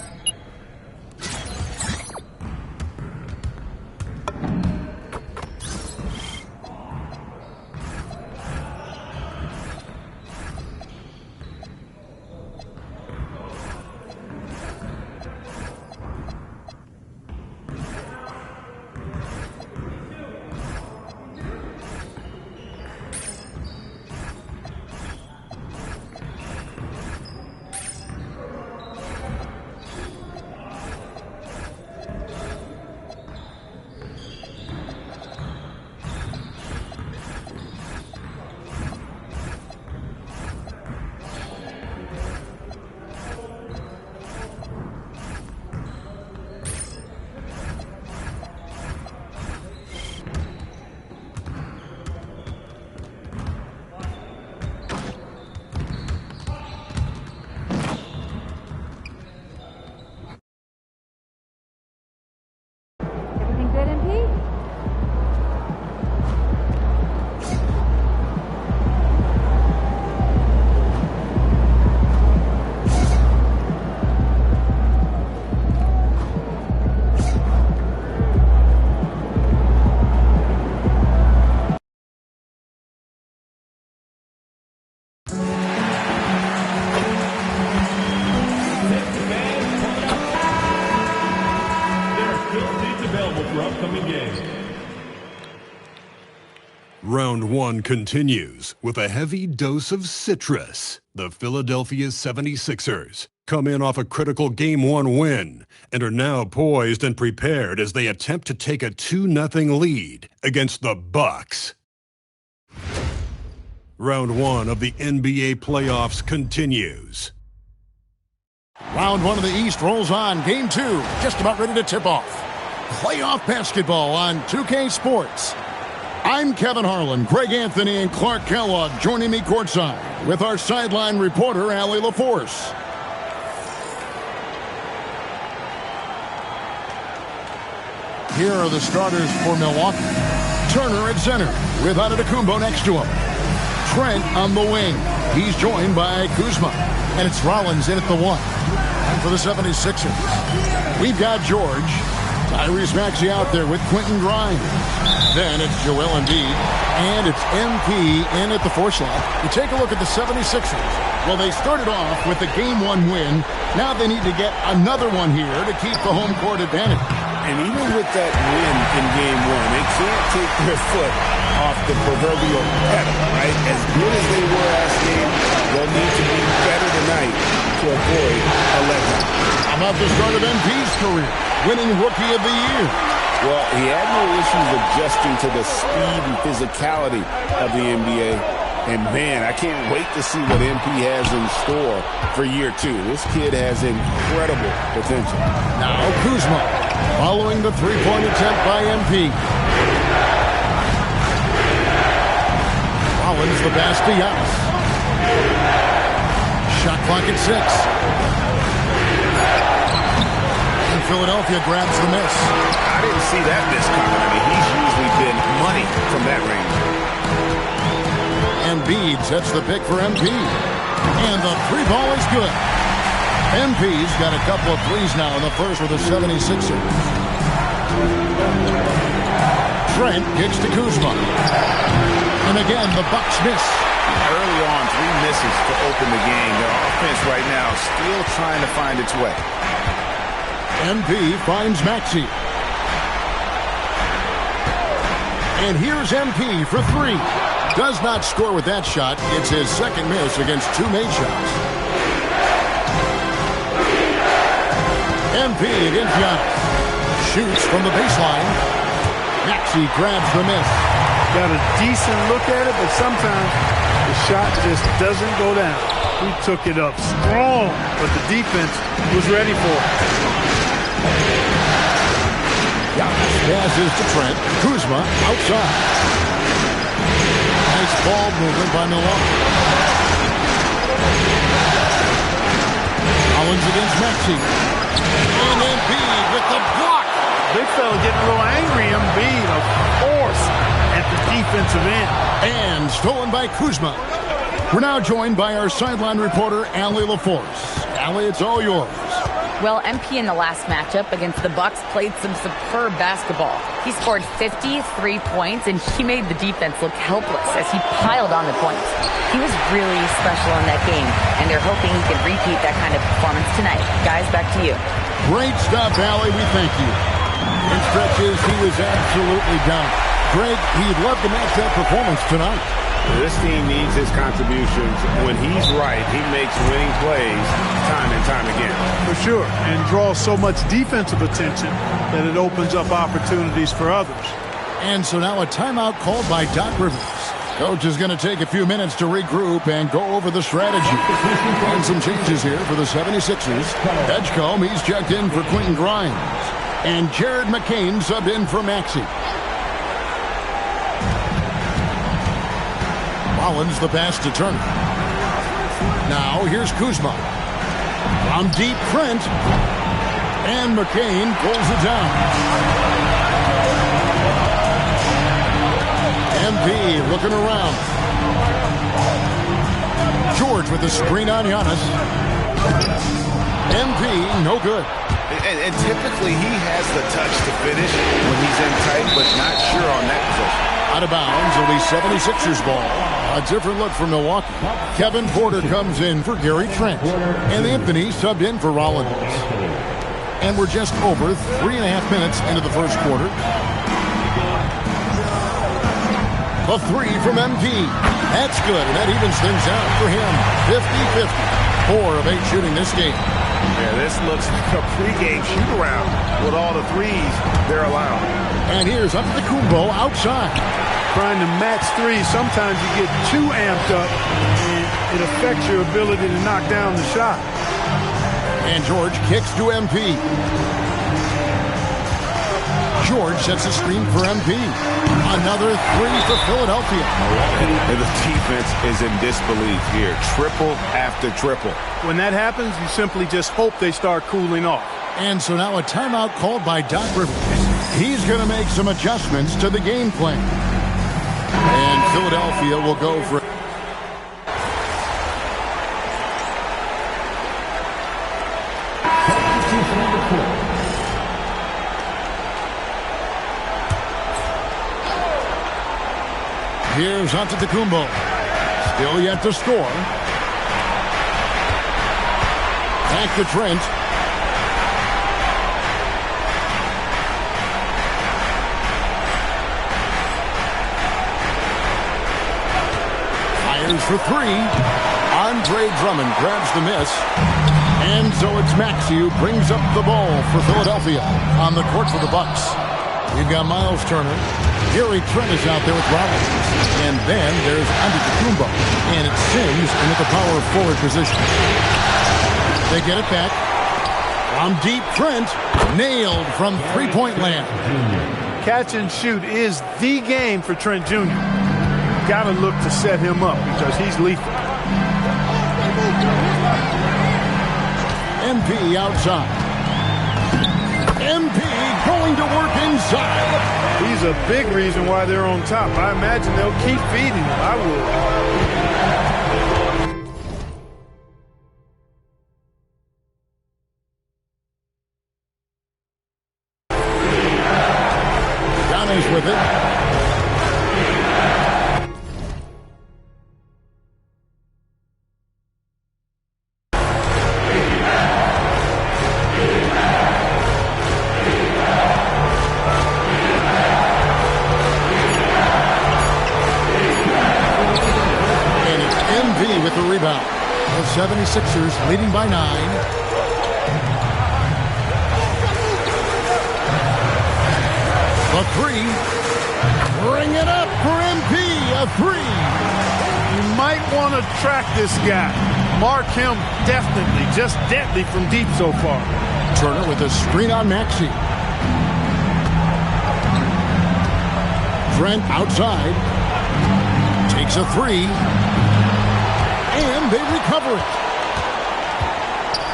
Round 1 continues with a heavy dose of citrus. The Philadelphia 76ers come in off a critical Game 1 win and are now poised and prepared as they attempt to take a 2-0 lead against the Bucks. Round 1 of the NBA playoffs continues. Round 1 of the East rolls on. Game 2 just about ready to tip off. Playoff basketball on 2K Sports. I'm Kevin Harlan, Greg Anthony, and Clark Kellogg joining me courtside with our sideline reporter, Allie LaForce. Here are the starters for Milwaukee. Turner at center with Antetokounmpo next to him. Trent on the wing. He's joined by Kuzma. And it's Rollins in at the 1. And for the 76ers, we've got George. Tyrese Maxey out there with Quentin Grimes. Then it's Joel Embiid, and it's MP in at the 4 slot. You take a look at the 76ers. Well, they started off with a Game 1 win. Now they need to get another one here to keep the home court advantage. And even with that win in Game 1, they can't take their foot off the proverbial pedal, right? As good as they were last game, they'll need to be better tonight to avoid a letdown. How about the start of MP's career? Winning Rookie of the Year. Well, he had no issues adjusting to the speed and physicality of the NBA. And, man, I can't wait to see what MP has in store for year 2. This kid has incredible potential. Now Kuzma following the three-point attempt by MP. Rollins the pass to Giannis. Shot clock at 6. Philadelphia grabs the miss. I didn't see that miss coming. I mean, he's usually been money from that range. Embiid sets the pick for MP. And the 3 ball is good. MP's got a couple of threes now in the first with the 76ers. Trent kicks to Kuzma. And again, the Bucks miss. Early on, 3 misses to open the game. Their offense right now still trying to find its way. MP finds Maxey. And here's MP for 3. Does not score with that shot. It's his second miss against 2 made shots. MP against Giannis. Shoots from the baseline. Maxey grabs the miss. Got a decent look at it, but sometimes the shot just doesn't go down. He took it up strong, but the defense was ready for it. Giannis passes to Trent. Kuzma outside. Nice ball movement by Milwaukee. Rollins against Maxey. And Embiid with the block. Big fella getting a little angry. Embiid, of course, at the defensive end. And stolen by Kuzma. We're now joined by our sideline reporter, Allie LaForce. Allie, it's all yours. Well, MP in the last matchup against the Bucks played some superb basketball. He scored 53 points, and he made the defense look helpless as he piled on the points. He was really special in that game, and they're hoping he can repeat that kind of performance tonight. Guys, back to you. Great stuff, Allie. We thank you. In stretches, he was absolutely down. Greg, he'd love to match that performance tonight. This team needs his contributions. When he's right, he makes winning plays time and time again. For sure, and draws so much defensive attention that it opens up opportunities for others. And so now a timeout called by Doc Rivers. Coach is going to take a few minutes to regroup and go over the strategy. And some changes here for the 76ers. Edgecombe, he's checked in for Quentin Grimes. And Jared McCain subbed in for Maxey. Rollins the pass to Turner. Now here's Kuzma. From deep, Trent. And McCain pulls it down. MP looking around. George with the screen on Giannis. MP, no good. And typically he has the touch to finish when he's in tight, but not sure on that possession. Out of bounds, it'll be 76ers ball. A different look for Milwaukee. Kevin Porter comes in for Gary Trent. And Anthony subbed in for Rollins. And we're just over 3.5 minutes into the first quarter. A three from MP. That's good, and that evens things out for him. 50-50. 4 of 8 shooting this game. Yeah, this looks like a pregame shoot-around with all the threes they're allowed. And here's Antetokounmpo outside. Trying to match threes, sometimes you get too amped up, and it affects your ability to knock down the shot. And George kicks to MP. George sets a screen for MP. Another 3 for Philadelphia. And the defense is in disbelief here. Triple after triple. When that happens, you simply just hope they start cooling off. And so now a timeout called by Doc Rivers. He's going to make some adjustments to the game plan. And Philadelphia will go for Here's Antetokounmpo. Still yet to score. Back to Trent. Fires for 3. Andre Drummond grabs the miss. And so it's Maxey who brings up the ball for Philadelphia on the court for the Bucks. We've got Miles Turner. Gary Trent is out there with Rollins. And then there's Antetokounmpo. And it's Sims in at the power forward position. They get it back. From deep, Trent nailed from three-point land. Catch and shoot is the game for Trent Jr. Got to look to set him up because he's lethal. MP outside. MP going to work inside. He's a big reason why they're on top. I imagine they'll keep feeding him. I would. Giannis with it. With the rebound. The 76ers leading by 9. The 3. Bring it up for MP. A 3. You might want to track this guy. Mark him definitely. Just deadly from deep so far. Turner with a screen on Maxey. Trent outside. Takes a 3. And they recover it.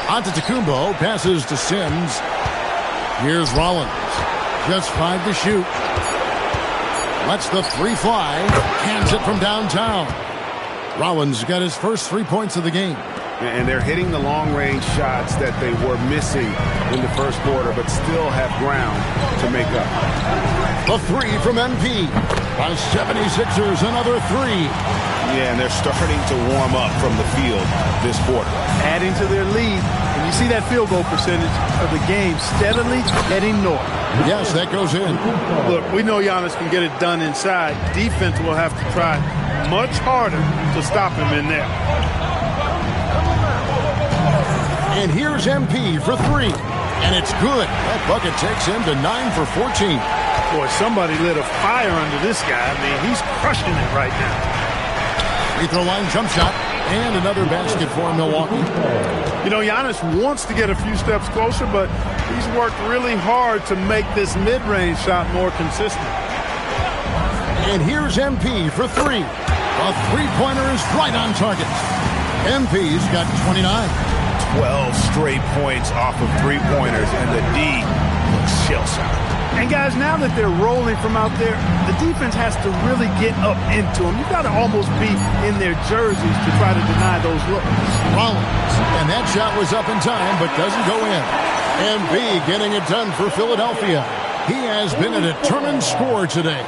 Antetokounmpo passes to Sims. Here's Rollins. Just 5 to shoot. Lets the 3 fly. Cans it from downtown. Rollins got his first 3 points of the game. And they're hitting the long-range shots that they were missing in the first quarter, but still have ground to make up. The 3 from MP. By 76ers, another 3. Yeah, and they're starting to warm up from the field this quarter. Adding to their lead. And you see that field goal percentage of the game steadily heading north. Yes, that goes in. Look, we know Giannis can get it done inside. Defense will have to try much harder to stop him in there. And here's MP for 3. And it's good. That bucket takes him to 9 for 14. Boy, somebody lit a fire under this guy. I mean, he's crushing it right now. Free throw line jump shot. And another basket for Milwaukee. You know, Giannis wants to get a few steps closer, but he's worked really hard to make this mid-range shot more consistent. And here's MP for 3. A three-pointer is right on target. MP's got 29. 12 straight points off of three-pointers, and the D looks shell-shocked. And guys, now that they're rolling from out there, the defense has to really get up into them. You've got to almost be in their jerseys to try to deny those looks. Rollins, and that shot was up in time, but doesn't go in. MB getting it done for Philadelphia. He has been a determined scorer today.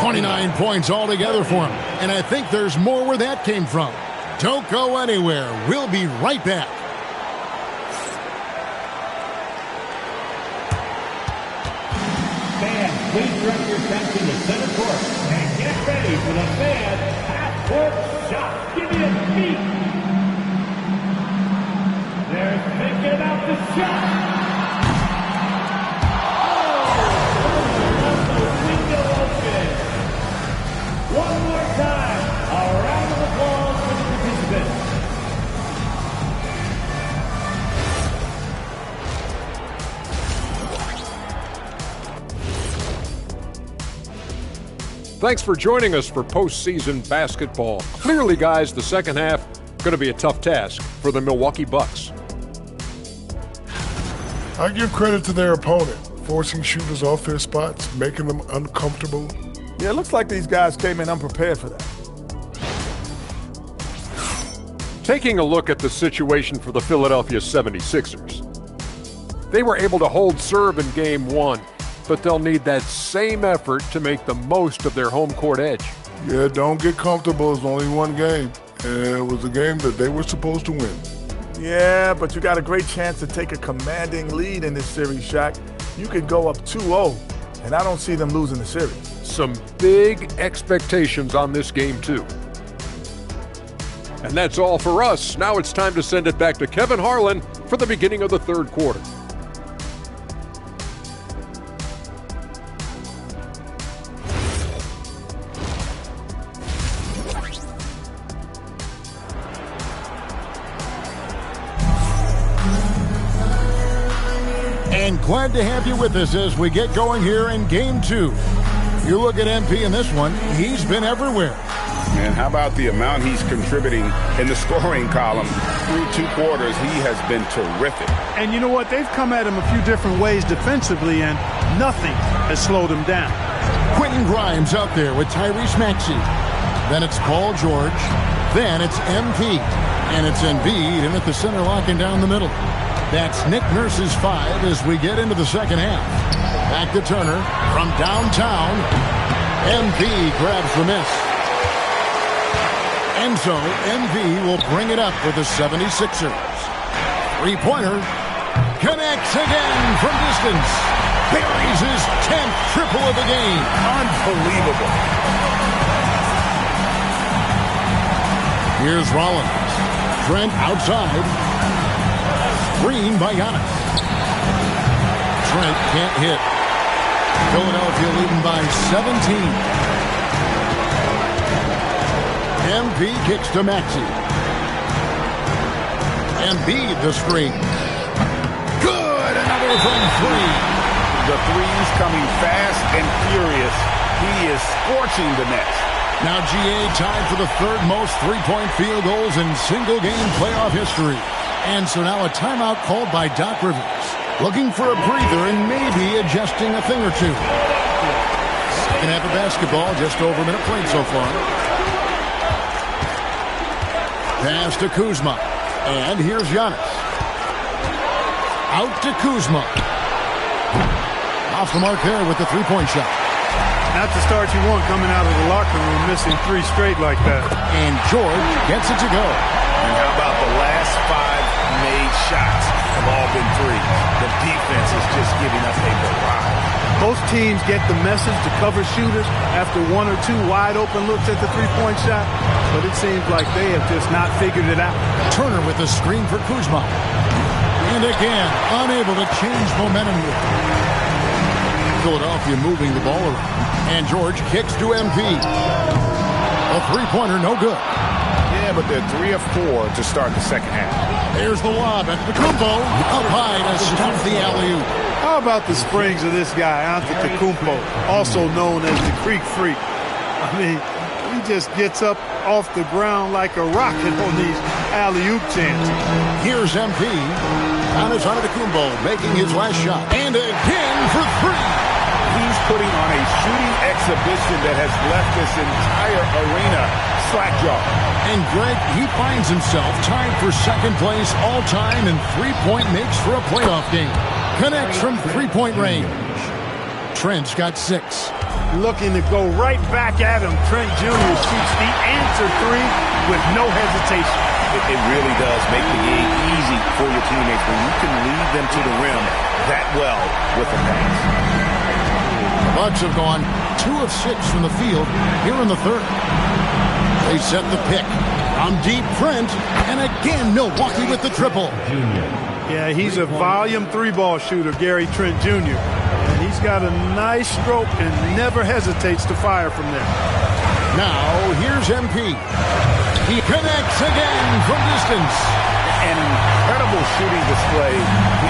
29 points altogether for him. And I think there's more where that came from. Don't go anywhere. We'll be right back. Fans, please direct your attention to center court and get ready for the fan. Half-court shot. Give me a beat. They're thinking about the shot. One more time, a round of applause for the participants. Thanks for joining us for postseason basketball. Clearly, guys, the second half going to be a tough task for the Milwaukee Bucks. I give credit to their opponent, forcing shooters off their spots, making them uncomfortable. Yeah, it looks like these guys came in unprepared for that. Taking a look at the situation for the Philadelphia 76ers. They were able to hold serve in Game 1, but they'll need that same effort to make the most of their home court edge. Yeah, don't get comfortable. It's only one game. It was a game that they were supposed to win. Yeah, but you got a great chance to take a commanding lead in this series, Shaq. You could go up 2-0, and I don't see them losing the series. Some big expectations on this game, too. And that's all for us. Now it's time to send it back to Kevin Harlan for the beginning of the third quarter. And glad to have you with us as we get going here in Game 2. You look at MP in this one, he's been everywhere. And how about the amount he's contributing in the scoring column through 2 quarters? He has been terrific. And you know what? They've come at him a few different ways defensively, and nothing has slowed him down. Quentin Grimes out there with Tyrese Maxey. Then it's Paul George. Then it's MP. And it's Embiid in at the center, locking down the middle. That's Nick Nurse's 5 as we get into the second half. Back to Turner from downtown. MP grabs the miss. And so MP will bring it up for the 76ers. Three-pointer connects again from distance. Buries his 10th triple of the game. Unbelievable. Here's Rollins. Trent outside. Screen by Giannis. Trent can't hit. Philadelphia leading by 17. MP kicks to Maxey. Embiid the screen. Good! Another from 3. The threes coming fast and furious. He is scorching the nets. Now GA tied for the third most three-point field goals in single-game playoff history. And so now a timeout called by Doc Rivers. Looking for a breather and maybe adjusting a thing or two. Second half of basketball, just over a minute played so far. Pass to Kuzma. And here's Giannis. Out to Kuzma. Off the mark there with the three-point shot. Not the start you want coming out of the locker room, missing 3 straight like that. And George gets it to go. And how about the last 5 made shots have all been threes? The defense is just giving us a barrage. Most teams get the message to cover shooters after 1 or 2 wide open looks at the three-point shot, but it seems like they have just not figured it out. Turner with the screen for Kuzma. And again, unable to change momentum here. Philadelphia moving the ball around. And George kicks to MP. A three-pointer, no good. Yeah, but they're 3 of 4 to start the second half. There's the lob at Antetokounmpo. Up high to stop the alley-oop. How about the springs of this guy, Antetokounmpo, also known as the Creek Freak? I mean, he just gets up off the ground like a rocket on these alley-oop chances. Here's MP. Giannis Antetokounmpo making his last shot. And again for 3. He's putting on a shooting exhibition that has left this entire arena slack-jawed. And Greg, he finds himself tied for second place all-time in three-point makes for a playoff game. Connects from three-point range. Trent's got 6. Looking to go right back at him. Trent Jr. shoots the answer 3 with no hesitation. It really does make the game easy for your teammates when you can lead them to the rim that well with a pass. The Bucks have gone 2 of 6 from the field here in the third. They set the pick. From deep, Trent, and again Milwaukee with the triple. Yeah, he's a volume 3-ball shooter, Gary Trent Jr. And he's got a nice stroke and never hesitates to fire from there. Now, here's MP. He connects again from distance. An incredible shooting display,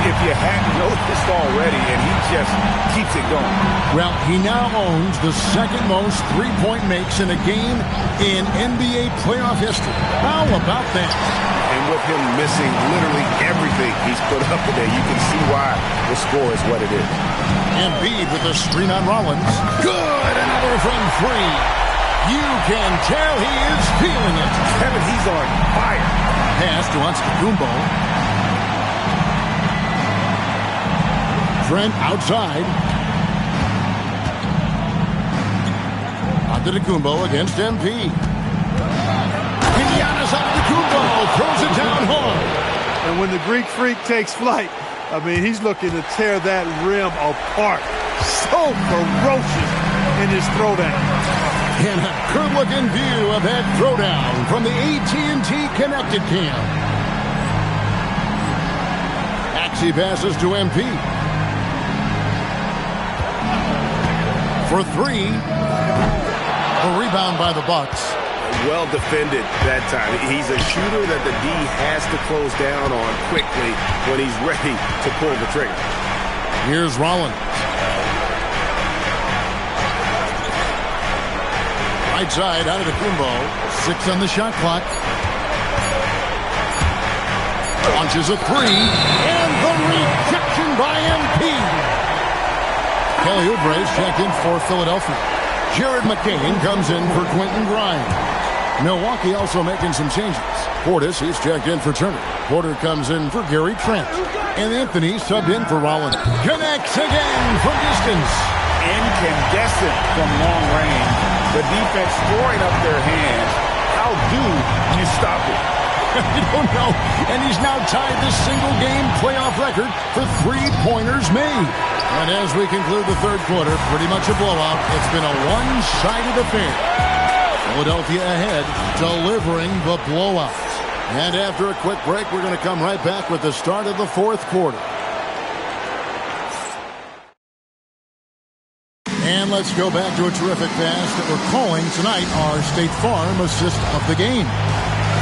if you hadn't noticed already, and he just keeps it going. Well, he now owns the second most three-point makes in a game in NBA playoff history. How about that? And with him missing literally everything he's put up today, you can see why the score is what it is. Embiid with the screen on Rollins. Good, another from 3. You can tell he is feeling it. Kevin, he's on fire. Pass to Antetokounmpo. Trent outside. Antetokounmpo against MP. Giannis Antetokounmpo throws it down hard. And when the Greek Freak takes flight, I mean, he's looking to tear that rim apart. So ferocious in his throwdown. And a good-looking view of that throwdown from the AT&T Connected Cam. Axie passes to MP. For 3. A rebound by the Bucks. Well defended that time. He's a shooter that the D has to close down on quickly when he's ready to pull the trigger. Here's Rollins. Right side, Antetokounmpo. 6 on the shot clock. Launches a 3. And the rejection by MP. Kelly Oubre's checked in for Philadelphia. Jared McCain comes in for Quentin Grimes. Milwaukee also making some changes. Portis, he's checked in for Turner. Porter comes in for Gary Trent. And Anthony subbed in for Rollins. Connects again from distance. Incandescent from long range. The defense throwing up their hands. How do you stop it? I don't know. And he's now tied this single-game playoff record for three-pointers made. And as we conclude the third quarter, pretty much a blowout. It's been a one-sided affair. Philadelphia ahead, delivering the blowout. And after a quick break, we're going to come right back with the start of the fourth quarter. And let's go back to a terrific pass that we're calling tonight our State Farm assist of the game.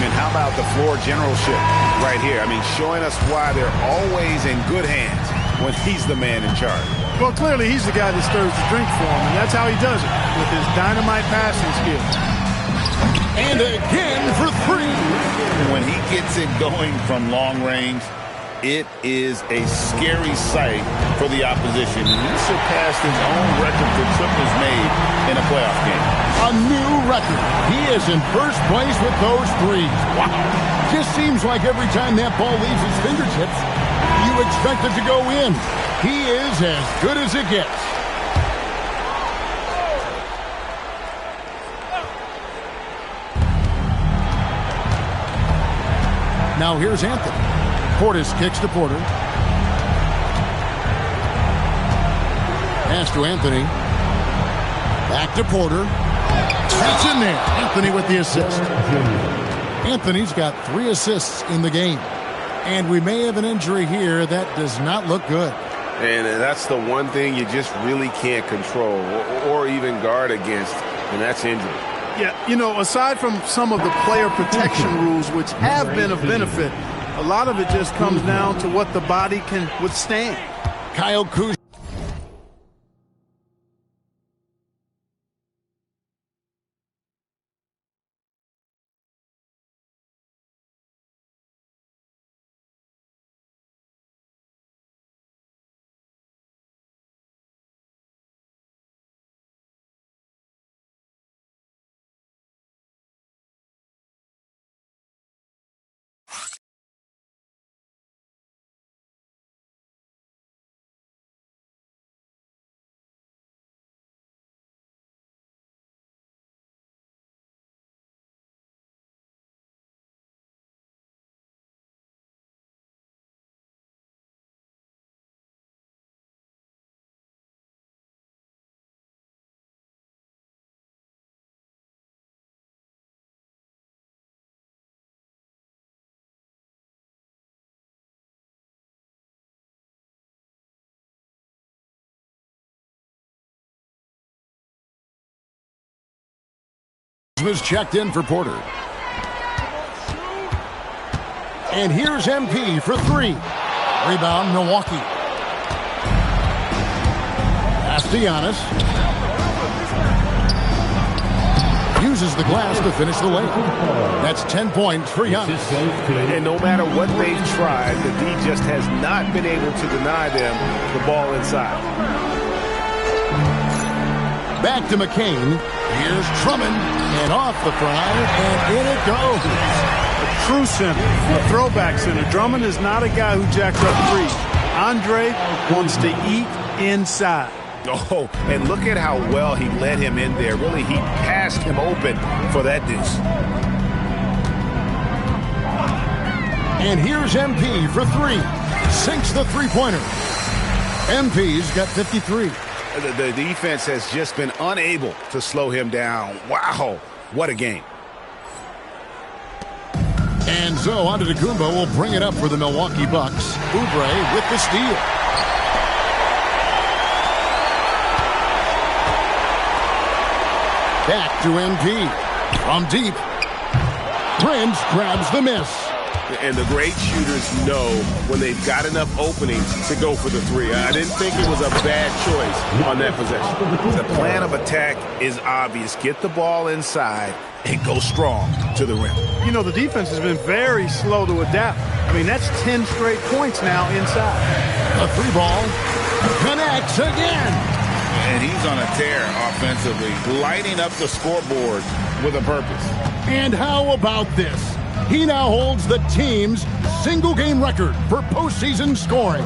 And how about the floor generalship right here? I mean, showing us why they're always in good hands when he's the man in charge. Well, clearly he's the guy that stirs the drink for him, and that's how he does it, with his dynamite passing skills. And again for 3. When he gets it going from long range, it is a scary sight for the opposition. He surpassed his own record for triples made in a playoff game. A new record. He is in first place with those 3s. Wow. Just seems like every time that ball leaves his fingertips, you expect it to go in. He is as good as it gets. Now here's Anthony. Portis kicks to Porter. Pass to Anthony. Back to Porter. It's in there. Anthony with the assist. Anthony's got 3 assists in the game. And we may have an injury here that does not look good. And that's the one thing you just really can't control or even guard against, and that's injury. Yeah, you know, aside from some of the player protection rules, which have been of benefit, a lot of it just comes down to what the body can withstand. Kyle Kuzma. Kuzma's checked in for Porter. And here's MP for three. Rebound, Milwaukee. Pass to Giannis. Uses the glass to finish the lane. That's 10 points for Giannis. And no matter what they've tried, the D just has not been able to deny them the ball inside. Back to McCain. Here's Drummond. And off the front, and in it goes. A true center, a throwback center. Drummond is not a guy who jacks up threes. Andre wants to eat inside. Oh, and look at how well he led him in there. Really, he passed him open for that deuce. And here's MP for three. Sinks the three-pointer. MP's got 53. The defense has just been unable to slow him down. Wow, what a game. And so Antetokounmpo will bring it up for the Milwaukee Bucks. Oubre with the steal. Back to MP. From deep. Prince grabs the miss. And the great shooters know when they've got enough openings to go for the three. I didn't think it was a bad choice on that possession. The plan of attack is obvious. Get the ball inside and go strong to the rim. You know, the defense has been very slow to adapt. I mean, that's 10 straight points now inside. The three ball connects again. And he's on a tear offensively, lighting up the scoreboard with a purpose. And how about this? He now holds the team's single-game record for postseason scoring.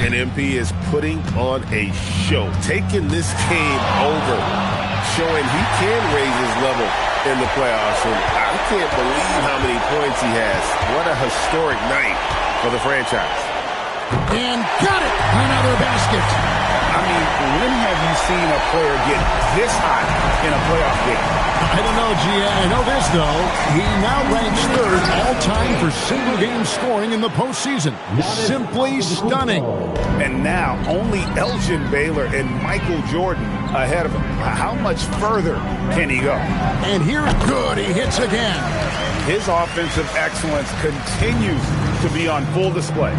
And MP is putting on a show, taking this game over, showing he can raise his level in the playoffs. And I can't believe how many points he has. What a historic night for the franchise. And got it! Another basket. I mean, when have you seen a player get this hot in a playoff game? I don't know, G. I know this, though. He now ranks third all-time for single-game scoring in the postseason. Simply stunning. And now only Elgin Baylor and Michael Jordan ahead of him. How much further can he go? And here's good. He hits again. His offensive excellence continues to be on full display.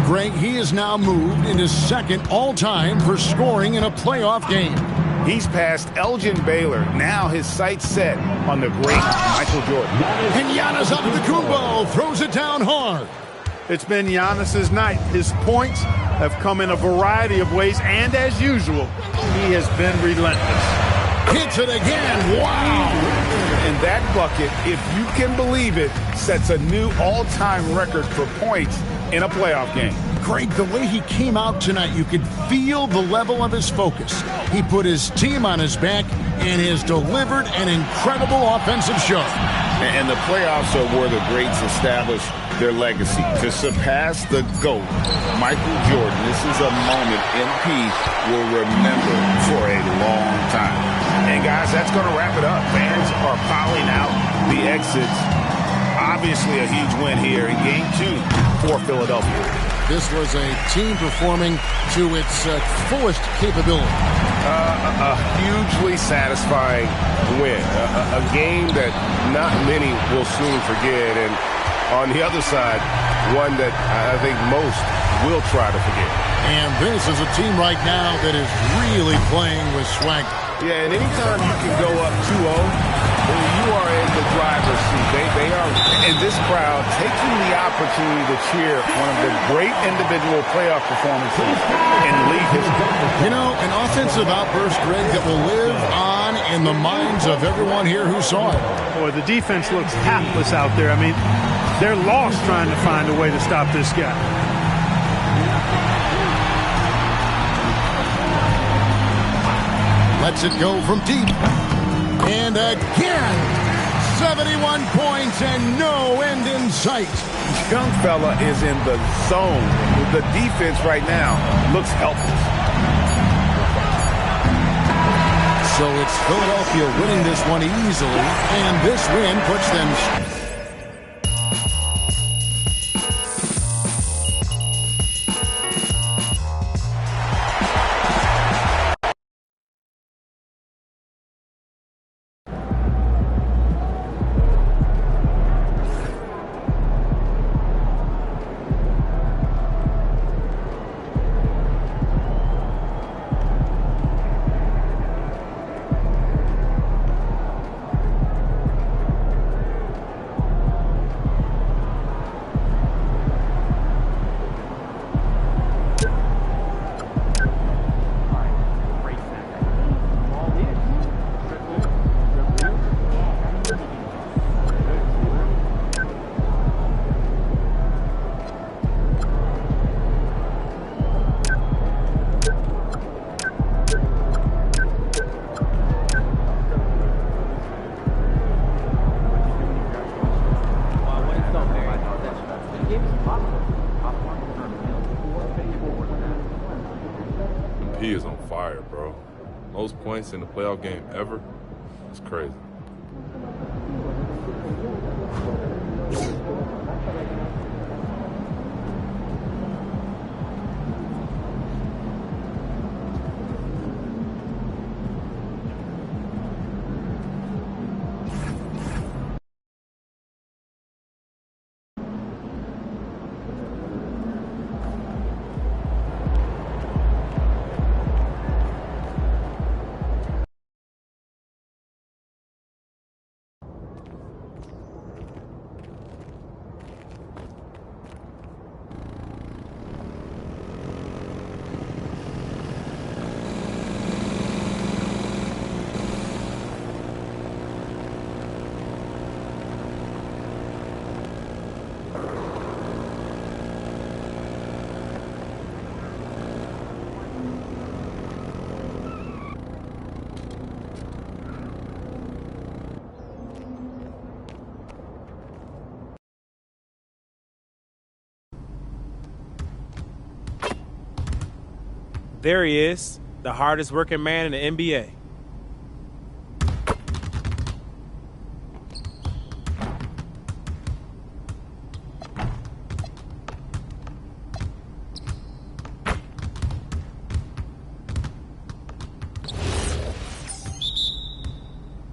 Greg, he is now moved into second all-time for scoring in a playoff game. He's passed Elgin Baylor. Now his sights set on the great Michael Jordan. And Giannis Antetokounmpo throws it down hard. It's been Giannis's night. His points have come in a variety of ways, and as usual, he has been relentless. Hits it again. Wow. And that bucket, if you can believe it, sets a new all-time record for points in a playoff game. Greg, the way he came out tonight, you could feel the level of his focus. He put his team on his back and has delivered an incredible offensive show. And the playoffs are where the greats establish their legacy. To surpass the GOAT, Michael Jordan, this is a moment MP will remember for a long time. And guys, that's going to wrap it up. Fans are piling out the exits. Obviously a huge win here in Game 2 for Philadelphia. This was a team performing to its fullest capability. A hugely satisfying win. A game that not many will soon forget. And on the other side, one that I think most will try to forget. And this is a team right now that is really playing with swag. Yeah, and anytime you can go up 2-0, you are in the driver's seat. They are, and this crowd taking the opportunity to cheer one of the great individual playoff performances in league history. You know, an offensive outburst, Greg, that will live on in the minds of everyone here who saw it. Boy, the defense looks hapless out there. I mean, they're lost trying to find a way to stop this guy. Lets it go from deep. And again, 71 points and no end in sight. Young fella is in the zone. The defense right now looks helpless. So it's Philadelphia winning this one easily, and this win puts them... points in a playoff game ever. It's crazy. There he is, the hardest working man in the NBA.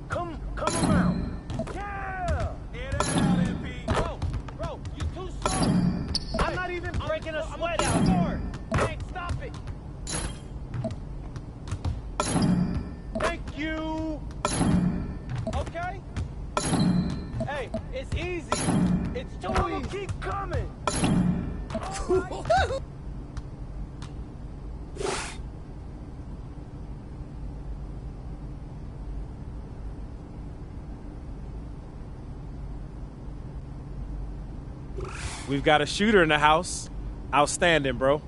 Come around. Yeah. Bro, you too slow. I'm not even breaking a sweat out here. Hey, stop it. Thank you. Okay? Hey, it's easy. It's too easy. Keep coming. Right. We've got a shooter in the house. Outstanding, bro.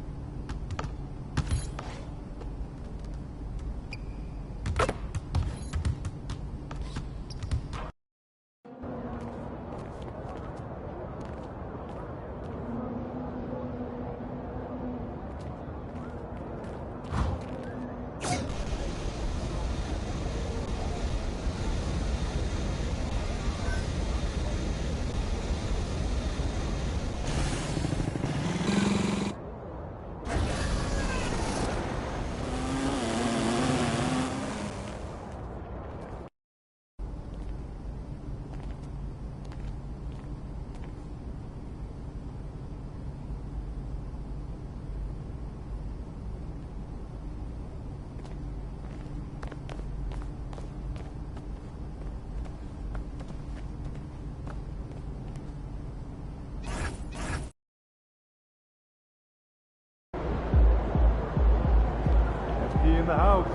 In the house.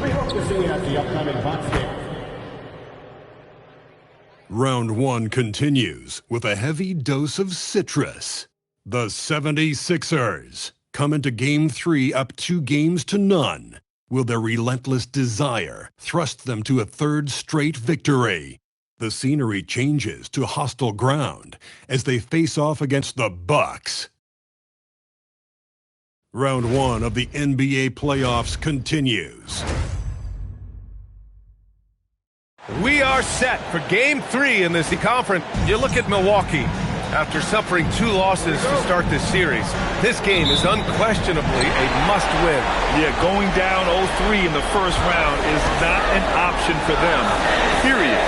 We hope to see you at the upcoming Bucks game. Round one continues with a heavy dose of citrus. The 76ers come into Game 3 up 2-0. Will their relentless desire thrust them to a third straight victory? The scenery changes to hostile ground as they face off against the Bucks. Round one of the NBA playoffs continues. We are set for Game 3 in this conference. You look at Milwaukee. After suffering 2 losses to start this series, this game is unquestionably a must-win. Yeah, going down 0-3 in the first round is not an option for them, period.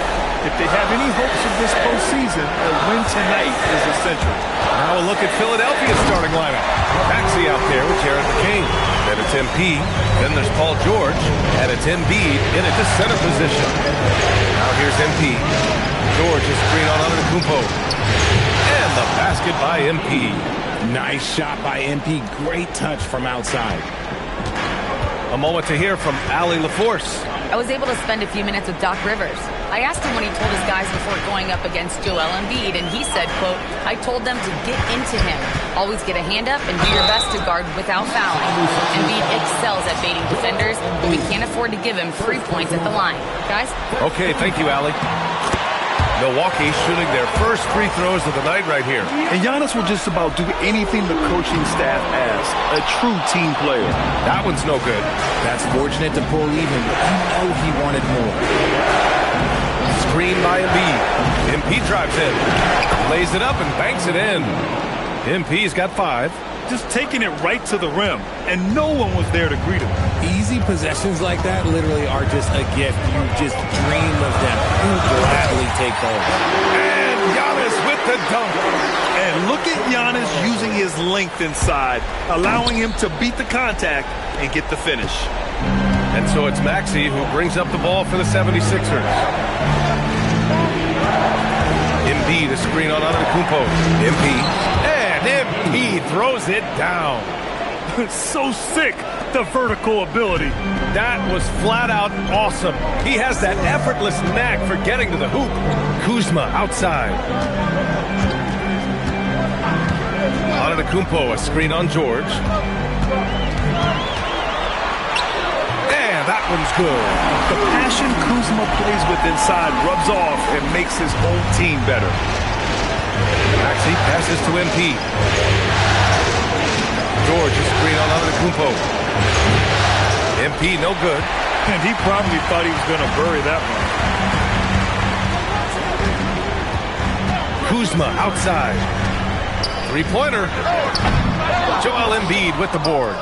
If they have any hopes of this postseason, a win tonight is essential. Now a look at Philadelphia's starting lineup. Maxey out there with Jared McCain. Then it's MP. Then there's Paul George. And it's Embiid in at the center position. Now here's MP. George is screen on Antetokounmpo. And the basket by MP. Nice shot by MP. Great touch from outside. A moment to hear from Allie LaForce. I was able to spend a few minutes with Doc Rivers. I asked him what he told his guys before going up against Joel Embiid, and he said, quote, I told them to get into him. Always get a hand up and do your best to guard without fouling. Embiid excels at baiting defenders, but we can't afford to give him 3 points at the line. Guys? Okay, thank you, Allie. Milwaukee shooting their first free throws of the night right here. And Giannis will just about do anything the coaching staff asks. A true team player. That one's no good. That's fortunate to pull even. You know he wanted more. Screen by Embiid. Embiid drives in. Lays it up and banks it in. Embiid's got 5. Just taking it right to the rim, and no one was there to greet him. Easy possessions like that literally are just a gift. You just dream of them. You gladly take those. And Giannis with the dunk. And look at Giannis using his length inside, allowing him to beat the contact and get the finish. And so it's Maxey who brings up the ball for the 76ers. Embiid, a screen on Antetokounmpo. Embiid throws it down. So sick, the vertical ability. That was flat out awesome. He has that effortless knack for getting to the hoop. Kuzma outside. Antetokounmpo, a screen on George. And that one's good. The passion Kuzma plays with inside rubs off and makes his whole team better. Maxey passes to MP. George, a screen on Antetokounmpo. MP, no good. And he probably thought he was going to bury that one. Kuzma outside. Three-pointer. Joel Embiid with the board.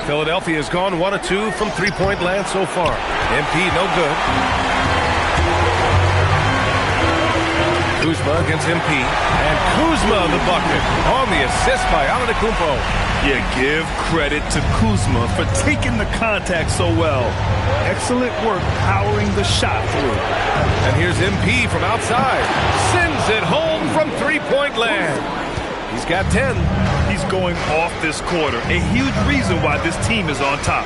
Philadelphia has gone 1 of 2 from three-point land so far. MP, no good. Kuzma against MP. And Kuzma the bucket on the assist by Antetokounmpo. Yeah, give credit to Kuzma for taking the contact so well. Excellent work powering the shot through. And here's MP from outside. Sends it home from three-point land. He's got 10. He's going off this quarter. A huge reason why this team is on top.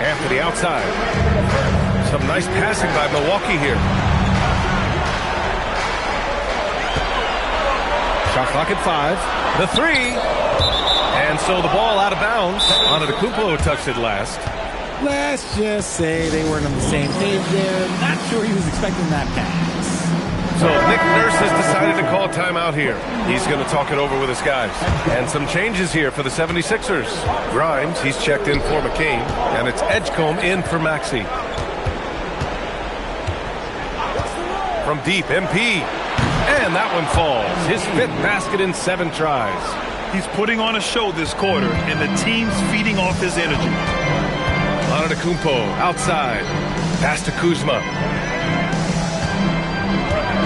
Anthony outside. Some nice passing by Milwaukee here. Shot clock at 5. The 3. And so the ball out of bounds. Antetokounmpo touched it last. Let's just say they weren't on the same page there. Not sure he was expecting that pass. So Nick Nurse has decided to call timeout here. He's going to talk it over with his guys. And some changes here for the 76ers. Grimes, he's checked in for McCain. And it's Edgecombe in for Maxey. From deep, MP. And that one falls. His 5th basket in 7 tries. He's putting on a show this quarter, and the team's feeding off his energy. Antetokounmpo outside. Pass to Kuzma.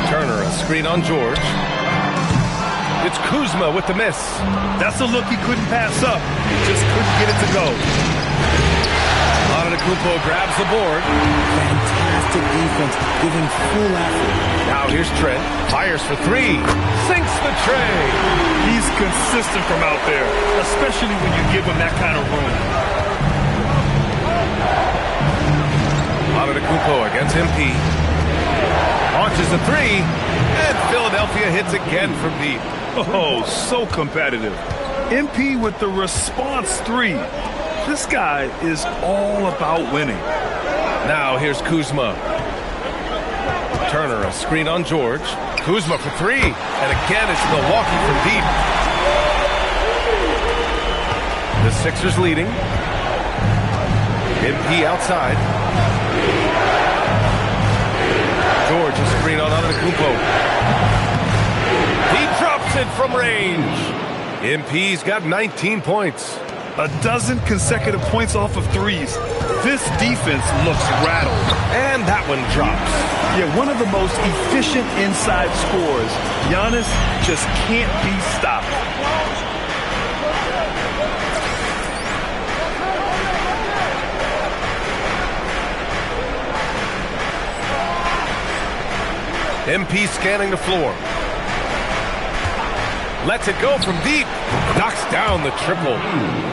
Turner, a screen on George. It's Kuzma with the miss. That's a look he couldn't pass up. He just couldn't get it to go. Antetokounmpo grabs the board. Fantastic defense, giving full effort. Now here's Trent. Fires for 3. Sinks the tray. He's consistent from out there, especially when you give him that kind of room. Antetokounmpo against MP. Launches a 3, and Philadelphia hits again from deep. Oh, so competitive. MP with the response 3. This guy is all about winning. Now here's Kuzma. Turner, a screen on George. Kuzma for 3, and again it's Milwaukee from deep. The Sixers leading. MP outside. George, a screen on Antetokounmpo. He drops it from range. MP's got 19 points. A dozen consecutive points off of 3s. This defense looks rattled. And that one drops. Yeah, one of the most efficient inside scorers. Giannis just can't be stopped. MP scanning the floor. Lets it go from deep. Knocks down the triple.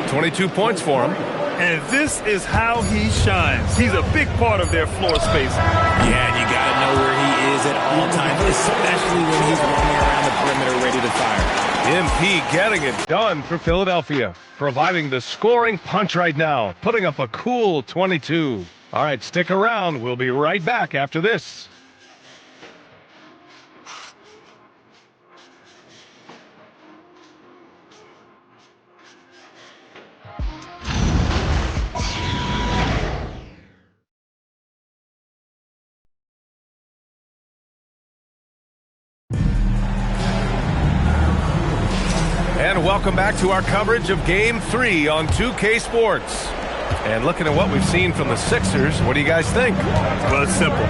22 points for him. And this is how he shines. He's a big part of their floor space. Yeah, and you got to know where he is at all times, especially when he's roaming around the perimeter ready to fire. MP getting it done for Philadelphia, providing the scoring punch right now, putting up a cool 22. All right, stick around. We'll be right back after this. And welcome back to our coverage of Game 3 on 2K Sports. And looking at what we've seen from the Sixers, what do you guys think? Well, it's simple.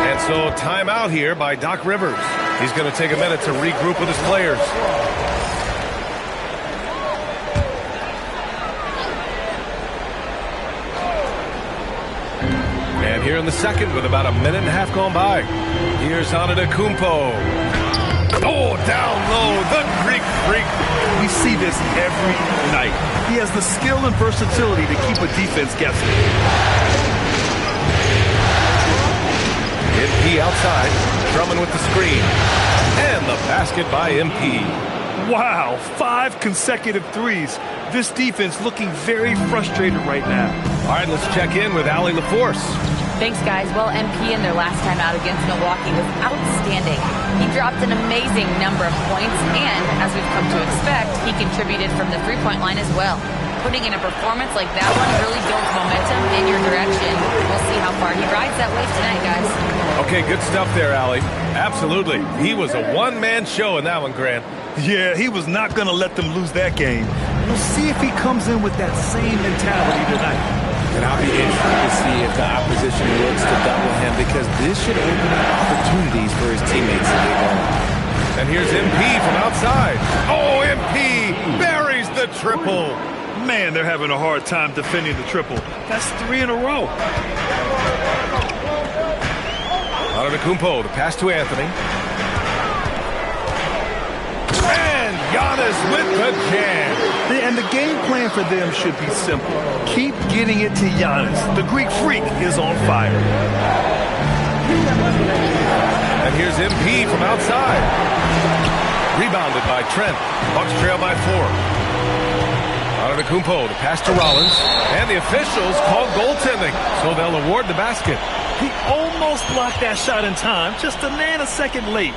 And so timeout here by Doc Rivers. He's going to take a minute to regroup with his players. And here in the second with about a minute and a half gone by. Here's Antetokounmpo. Oh, down low, the Greek Freak. We see this every night. He has the skill and versatility to keep a defense guessing. MP outside, Drummond with the screen. And the basket by MP. Wow, 5 consecutive threes. This defense looking very frustrated right now. All right, let's check in with Allie LaForce. Thanks, guys. Well, MP in their last time out against Milwaukee was outstanding. He dropped an amazing number of points, and as we've come to expect, he contributed from the three-point line as well. Putting in a performance like that one really builds momentum in your direction. We'll see how far he rides that wave tonight, guys. Okay, good stuff there, Allie. Absolutely. He was a one-man show in that one, Grant. Yeah, he was not going to let them lose that game. We'll see if he comes in with that same mentality tonight. And I'll be interested to see if the opposition looks to double him, because this should open up opportunities for his teammates to get going. And here's MP from outside. Oh, MP buries the triple. Man, they're having a hard time defending the triple. That's 3 in a row. Antetokounmpo, the pass to Anthony. And Giannis with the jam. And the game plan for them should be simple. Keep getting it to Giannis. The Greek Freak is on fire. And here's MP from outside. Rebounded by Trent. Bucks trail by 4. Antetokounmpo, the pass to Rollins. And the officials call goaltending, so they'll award the basket. He almost blocked that shot in time, just a nanosecond late.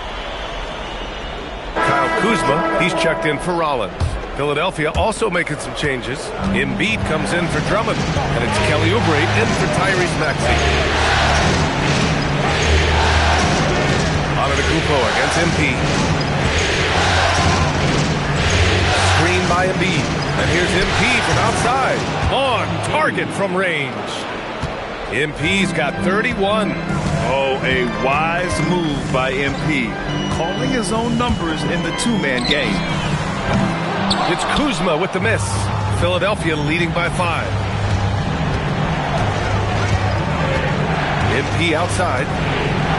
Kyle Kuzma, he's checked in for Rollins. Philadelphia also making some changes. Embiid comes in for Drummond, and it's Kelly Oubre in for Tyrese Maxey. Antetokounmpo against MP. Screen by Embiid, and here's MP from outside. On target from range. MP's got 31. Oh, a wise move by MP, calling his own numbers in the two-man game. It's Kuzma with the miss. Philadelphia leading by 5. MP outside.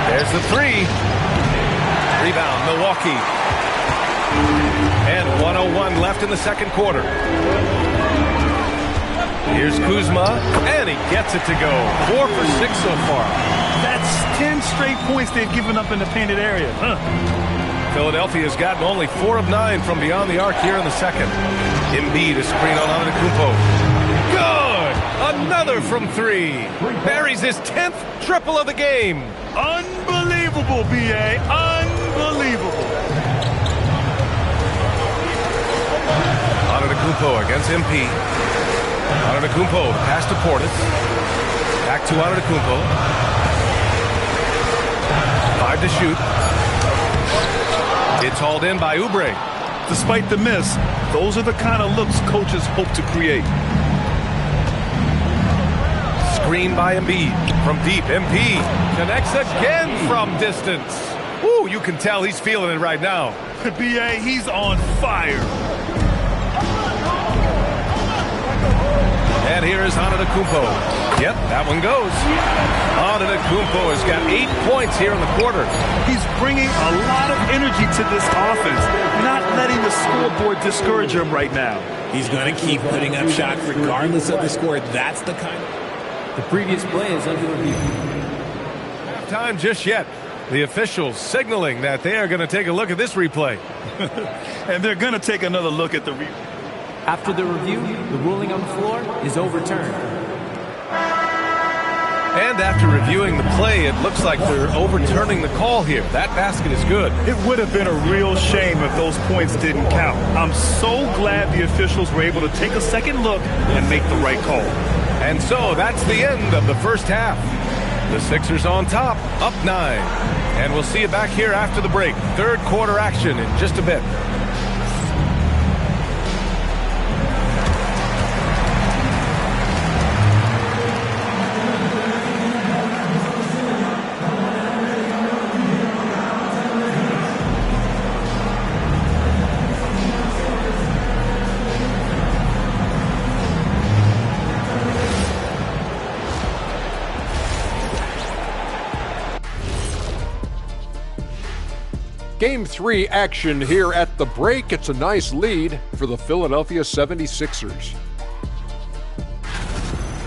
There's the 3. Rebound, Milwaukee. And 1:01 left in the second quarter. Here's Kuzma, and he gets it to go. 4 for 6 so far. That's 10 straight points they've given up in the painted area. Philadelphia has gotten only 4 of 9 from beyond the arc here in the second. Embiid is screen on Antetokounmpo. Good! Another from 3. Buries his 10th triple of the game. Unbelievable, B.A. Unbelievable. Antetokounmpo against MP. Antetokounmpo, pass to Portis. Back to Antetokounmpo. 5 to shoot. It's hauled in by Oubre. Despite the miss, those are the kind of looks coaches hope to create. Screen by Embiid. From deep, MP connects again from distance. Ooh, you can tell he's feeling it right now. B.A., he's on fire. And here is Antetokounmpo. Yep, that one goes. Antetokounmpo has got 8 points here in the quarter. He's bringing a lot of energy to this offense, not letting the scoreboard discourage him right now. He's going to keep putting up shots regardless of the score. That's the kind of... The previous play is under review. Time just yet. The officials signaling that they are going to take a look at this replay. And they're going to take another look at the replay. After the review, the ruling on the floor is overturned. And after reviewing the play, it looks like they're overturning the call here. That basket is good. It would have been a real shame if those points didn't count. I'm so glad the officials were able to take a second look and make the right call. And so that's the end of the first half. The Sixers on top, up 9. And we'll see you back here after the break. Third quarter action in just a bit. Game 3 action here at the break. It's a nice lead for the Philadelphia 76ers.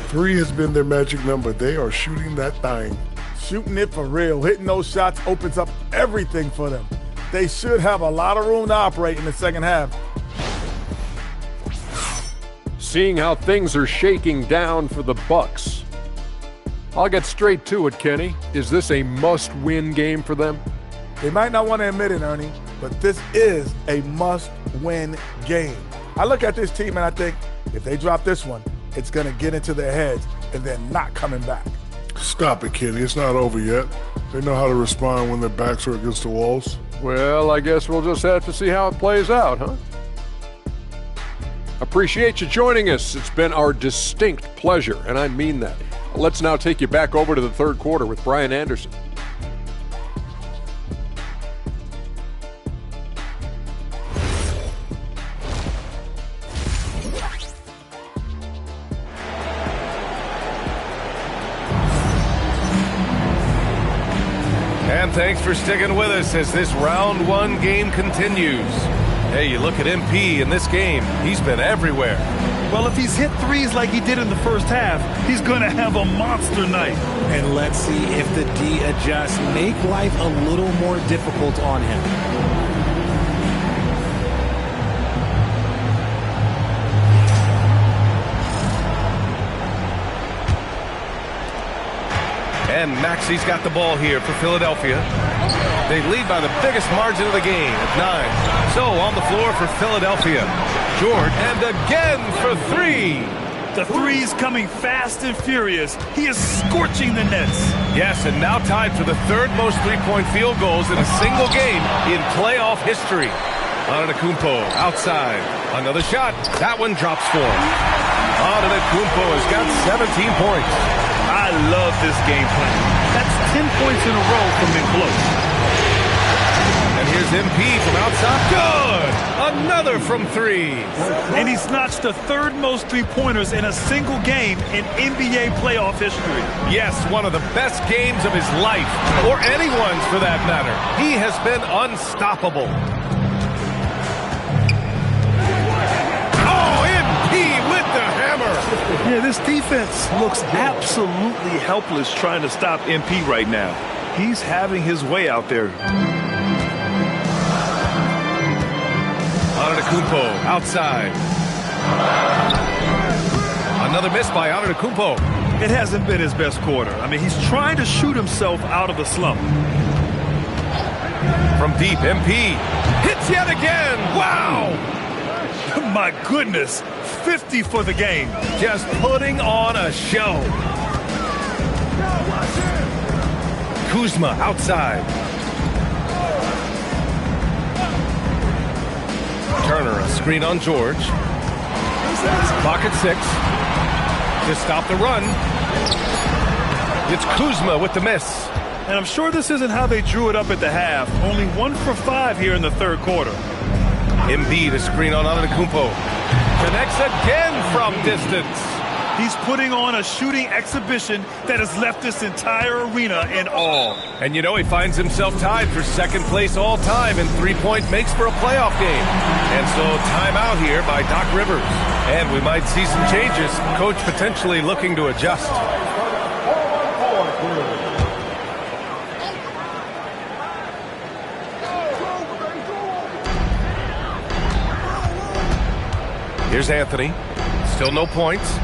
3 has been their magic number. They are shooting that thing. Shooting it for real. Hitting those shots opens up everything for them. They should have a lot of room to operate in the second half. Seeing how things are shaking down for the Bucks. I'll get straight to it, Kenny. Is this a must-win game for them? They might not want to admit it, Ernie, but this is a must-win game. I look at this team and I think if they drop this one, it's going to get into their heads and then not coming back. Stop it, Kenny. It's not over yet. They know how to respond when their backs are against the walls. Well, I guess we'll just have to see how it plays out, huh? Appreciate you joining us. It's been our distinct pleasure, and I mean that. Let's now take you back over to the third quarter with Brian Anderson. And thanks for sticking with us as this round 1 game continues. Hey, you look at MP in this game, he's been everywhere. Well, if he's hit threes like he did in the first half, he's going to have a monster night. And let's see if the D adjusts, make life a little more difficult on him. And Maxi's got the ball here for Philadelphia. They lead by the biggest margin of the game at 9. So on the floor for Philadelphia. George, and again for 3. The three's coming fast and furious. He is scorching the nets. Yes, and now tied for the third most three-point field goals in a single game in playoff history. Antetokounmpo outside. Another shot. That one drops for him. Antetokounmpo has got 17 points. I love this game plan. That's 10 points in a row from being close. And here's MP from outside. Good! Another from 3. And he's notched the third most three-pointers in a single game in NBA playoff history. Yes, one of the best games of his life, or anyone's for that matter. He has been unstoppable. Oh, MP with the hammer! Yeah, this defense looks absolutely helpless trying to stop MP right now. He's having his way out there. Antetokounmpo outside. Another miss by Antetokounmpo. It hasn't been his best quarter. I mean, he's trying to shoot himself out of the slump. From deep, MP hits yet again. Wow! My goodness, 50 for the game. Just putting on a show. Kuzma outside. Turner, a screen on George. Pocket 6. To stop the run. It's Kuzma with the miss. And I'm sure this isn't how they drew it up at the half. Only 1 for 5 here in the third quarter. Embiid, a screen on Antetokounmpo. Connects again from distance. He's putting on a shooting exhibition that has left this entire arena in awe. And you know he finds himself tied for second place all time in three-point makes for a playoff game. And so timeout here by Doc Rivers. And we might see some changes. Coach potentially looking to adjust. Here's Anthony. Still no points.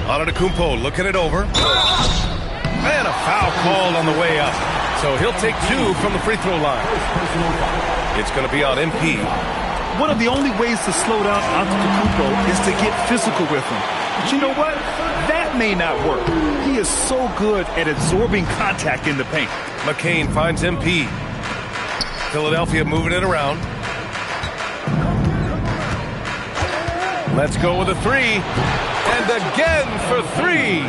Antetokounmpo looking it over. And a foul called on the way up. So he'll take 2 from the free throw line. It's going to be on MP. One of the only ways to slow down Antetokounmpo is to get physical with him. But you know what? That may not work. He is so good at absorbing contact in the paint. McCain finds MP. Philadelphia moving it around. Let's go with a 3. And again for 3.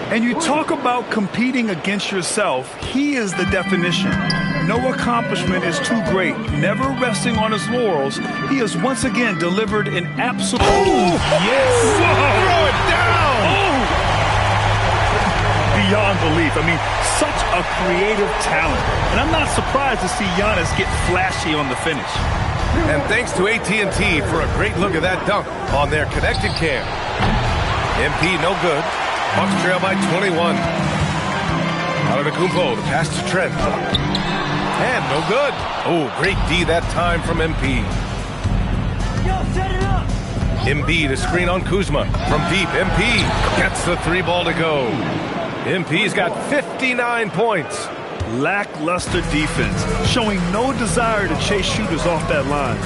And you talk about competing against yourself. He is the definition. No accomplishment is too great. Never resting on his laurels, he has once again delivered an absolute... Oh, yes! Whoa. Throw it down! Oh. Beyond belief. I mean, such a creative talent. And I'm not surprised to see Giannis get flashy on the finish. And thanks to AT&T for a great look at that dunk on their connected cam. MP no good. Bucks trail by 21. Antetokounmpo, the pass to Trent. And no good. Oh, great D that time from MP. Yo, set it up. Embiid, a screen on Kuzma. From deep, MP gets the 3 ball to go. MP's got 59 points. Lackluster defense, showing no desire to chase shooters off that line.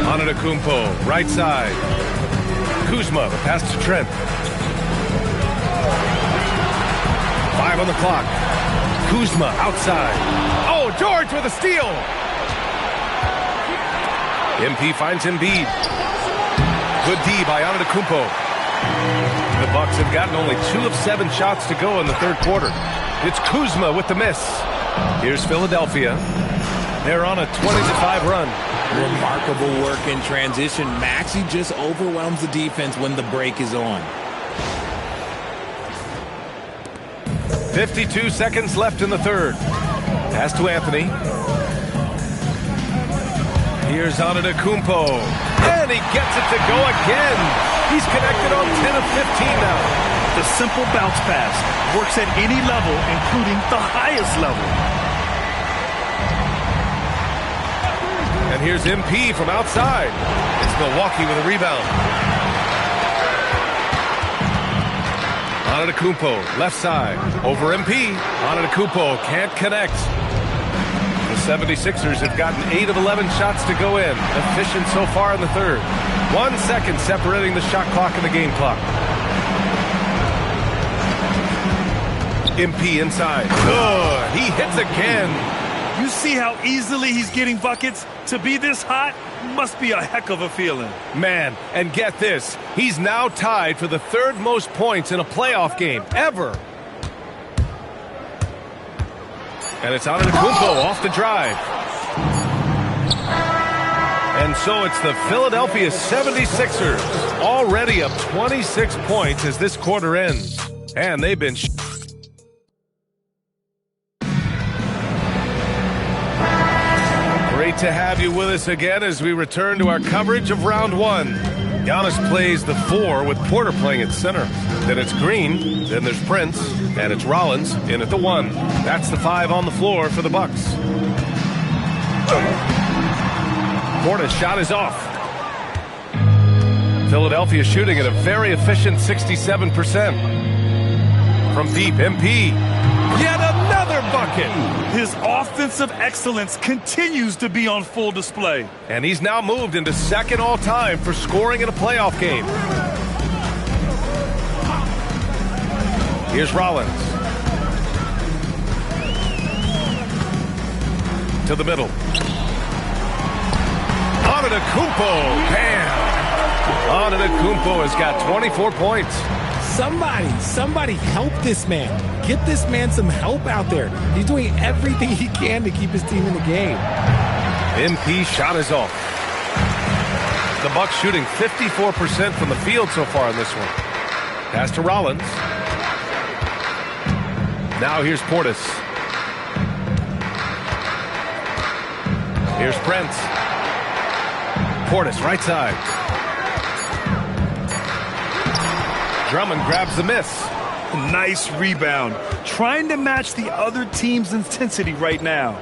Antetokounmpo, right side. Kuzma, the pass to Trent. 5 on the clock. Kuzma outside. Oh, George with a steal. MP finds Embiid. Good D by Antetokounmpo. The Bucks have gotten only 2 of 7 shots to go in the third quarter. It's Kuzma with the miss. Here's Philadelphia. They're on a 20-5 run. Remarkable work in transition. Maxey just overwhelms the defense when the break is on. 52 seconds left in the third. Pass to Anthony. Here's Antetokounmpo. And he gets it to go again. He's connected on 10 of 15 now. The simple bounce pass works at any level, including the highest level. And here's MP from outside. It's Milwaukee with a rebound. Antetokounmpo, left side, over MP. Antetokounmpo can't connect. The 76ers have gotten 8 of 11 shots to go in. Efficient so far in the third. 1 second separating the shot clock and the game clock. MP inside. Good. He hits again. You see how easily he's getting buckets? To be this hot must be a heck of a feeling. Man, and get this. He's now tied for the 3rd most points in a playoff game ever. And it's Antetokounmpo off the drive. And so it's the Philadelphia 76ers already up 26 points as this quarter ends. And they've been... Great to have you with us again as we return to our coverage of round 1. Giannis plays the 4 with Porter playing at center. Then it's Green, then there's Prince, and it's Rollins in at the 1. That's the 5 on the floor for the Bucks. Porter's shot is off. Philadelphia shooting at a very efficient 67%. From deep, MP. Yet another bucket. His offensive excellence continues to be on full display. And he's now moved into 2nd all-time for scoring in a playoff game. Here's Rollins. To the middle. Antetokounmpo. Bam! Antetokounmpo has got 24 points. Somebody help this man. Get this man some help out there. He's doing everything he can to keep his team in the game. MP's shot is off. The Bucks shooting 54% from the field so far in this one. Pass to Rollins. Now here's Portis. Here's Brent. Portis, right side. Drummond grabs the miss. Nice rebound. Trying to match the other team's intensity right now.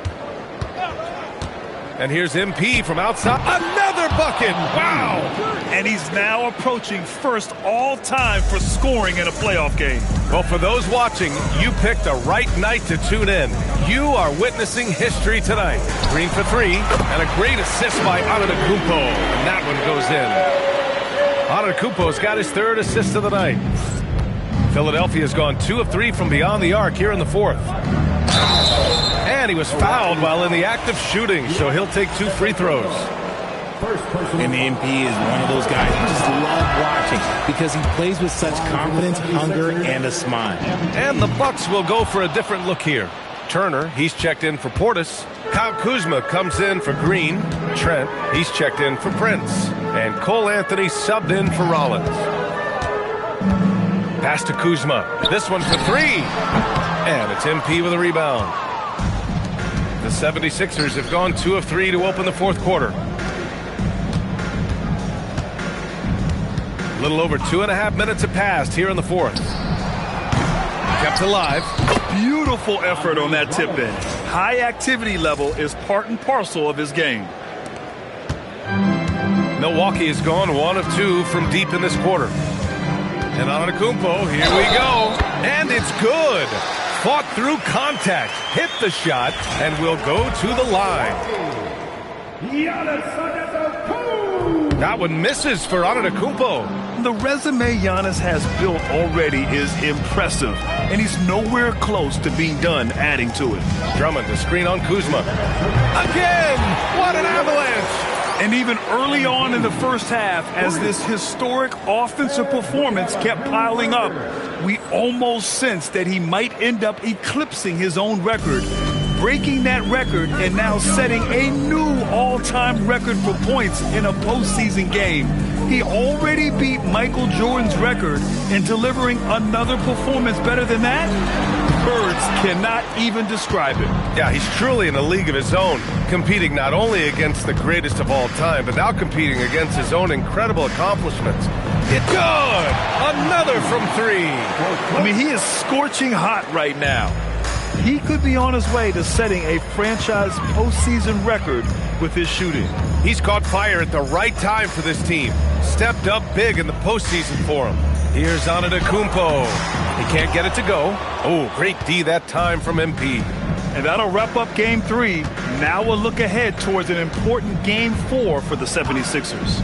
And here's MP from outside. Another bucket! Wow! And he's now approaching first all-time for scoring in a playoff game. Well, for those watching, you picked the right night to tune in. You are witnessing history tonight. Green for three, and a great assist by Antetokounmpo. And that one goes in. Antetokounmpo's got his third assist of the night. Philadelphia's gone 2 of 3 from beyond the arc here in the fourth. And he was fouled while in the act of shooting, so he'll take 2 free throws. And MP is one of those guys you just love watching because he plays with such confidence, hunger, and a smile. And the Bucks will go for a different look here. Turner, he's checked in for Portis. Kyle Kuzma comes in for Green. Trent, he's checked in for Prince. And Cole Anthony subbed in for Rollins. Pass to Kuzma. This one for 3. And it's MP with a rebound. The 76ers have gone 2 of 3 to open the fourth quarter. A little over 2.5 minutes have passed here in the fourth. Kept alive. Beautiful effort on that tip in. High activity level is part and parcel of his game. Milwaukee has gone 1 of 2 from deep in this quarter. And Antetokounmpo, here we go. And it's good. Fought through contact, hit the shot, and will go to the line. That one misses for Antetokounmpo. The resume Giannis has built already is impressive, and he's nowhere close to being done adding to it. Drummond, the screen on Kuzma. Again! What an avalanche! And even early on in the first half, as this historic offensive performance kept piling up, we almost sensed that he might end up eclipsing his own record, breaking that record and now setting a new all-time record for points in a postseason game. He already beat Michael Jordan's record, and delivering another performance better than that? Words cannot even describe it. Yeah, he's truly in a league of his own, competing not only against the greatest of all time, but now competing against his own incredible accomplishments. It's good! Another from 3. I mean, he is scorching hot right now. He could be on his way to setting a franchise postseason record with his shooting. He's caught fire at the right time for this team. Stepped up big in the postseason for him. Here's Antetokounmpo. He can't get it to go. Oh, great D that time from MP. And that'll wrap up Game 3. Now we'll look ahead towards an important Game 4 for the 76ers.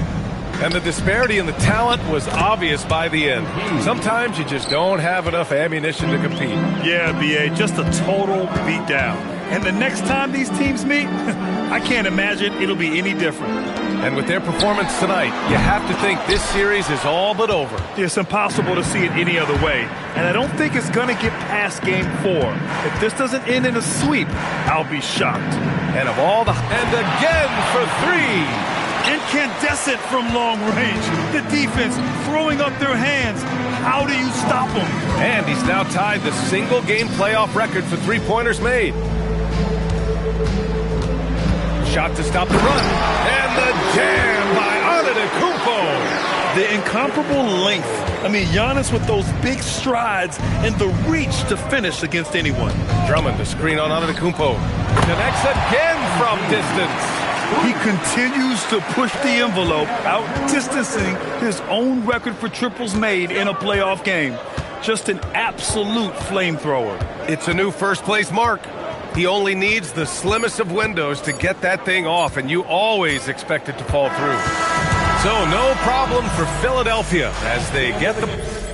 And the disparity in the talent was obvious by the end. Sometimes you just don't have enough ammunition to compete. Yeah, B.A., just a total beatdown. And the next time these teams meet, I can't imagine it'll be any different. And with their performance tonight, you have to think this series is all but over. It's impossible to see it any other way. And I don't think it's going to get past Game 4. If this doesn't end in a sweep, I'll be shocked. And of all the... And again for 3. Incandescent from long range. The defense throwing up their hands. How do you stop them? And he's now tied the single-game playoff record for three-pointers made. Shot to stop the run. And the jam by Antetokounmpo. The incomparable length. I mean, Giannis with those big strides and the reach to finish against anyone. Drummond, the screen on Antetokounmpo. Connects again from distance. He continues to push the envelope, outdistancing his own record for triples made in a playoff game. Just an absolute flamethrower. It's a new first-place mark. He only needs the slimmest of windows to get that thing off, and you always expect it to fall through. So no problem for Philadelphia as they get the...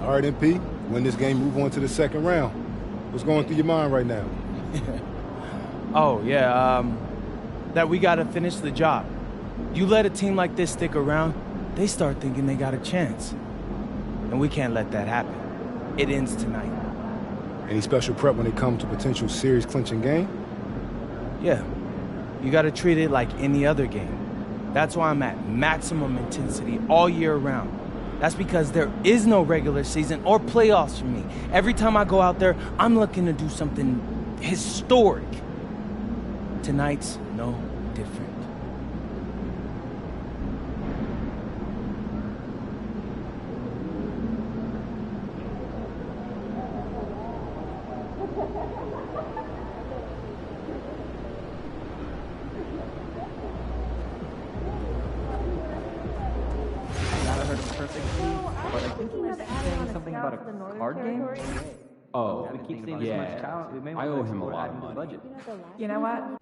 All right, MP, win this game, move on to the second round. What's going through your mind right now? Oh, yeah, that we got to finish the job. You let a team like this stick around, they start thinking they got a chance. And we can't let that happen. It ends tonight. Any special prep when it comes to potential series clinching game? Yeah, you got to treat it like any other game. That's why I'm at maximum intensity all year round. That's because there is no regular season or playoffs for me. Every time I go out there, I'm looking to do something historic. Tonight's no different. About a card game? Oh, we keep seeing this much cow. I owe him a lot of money. You know what?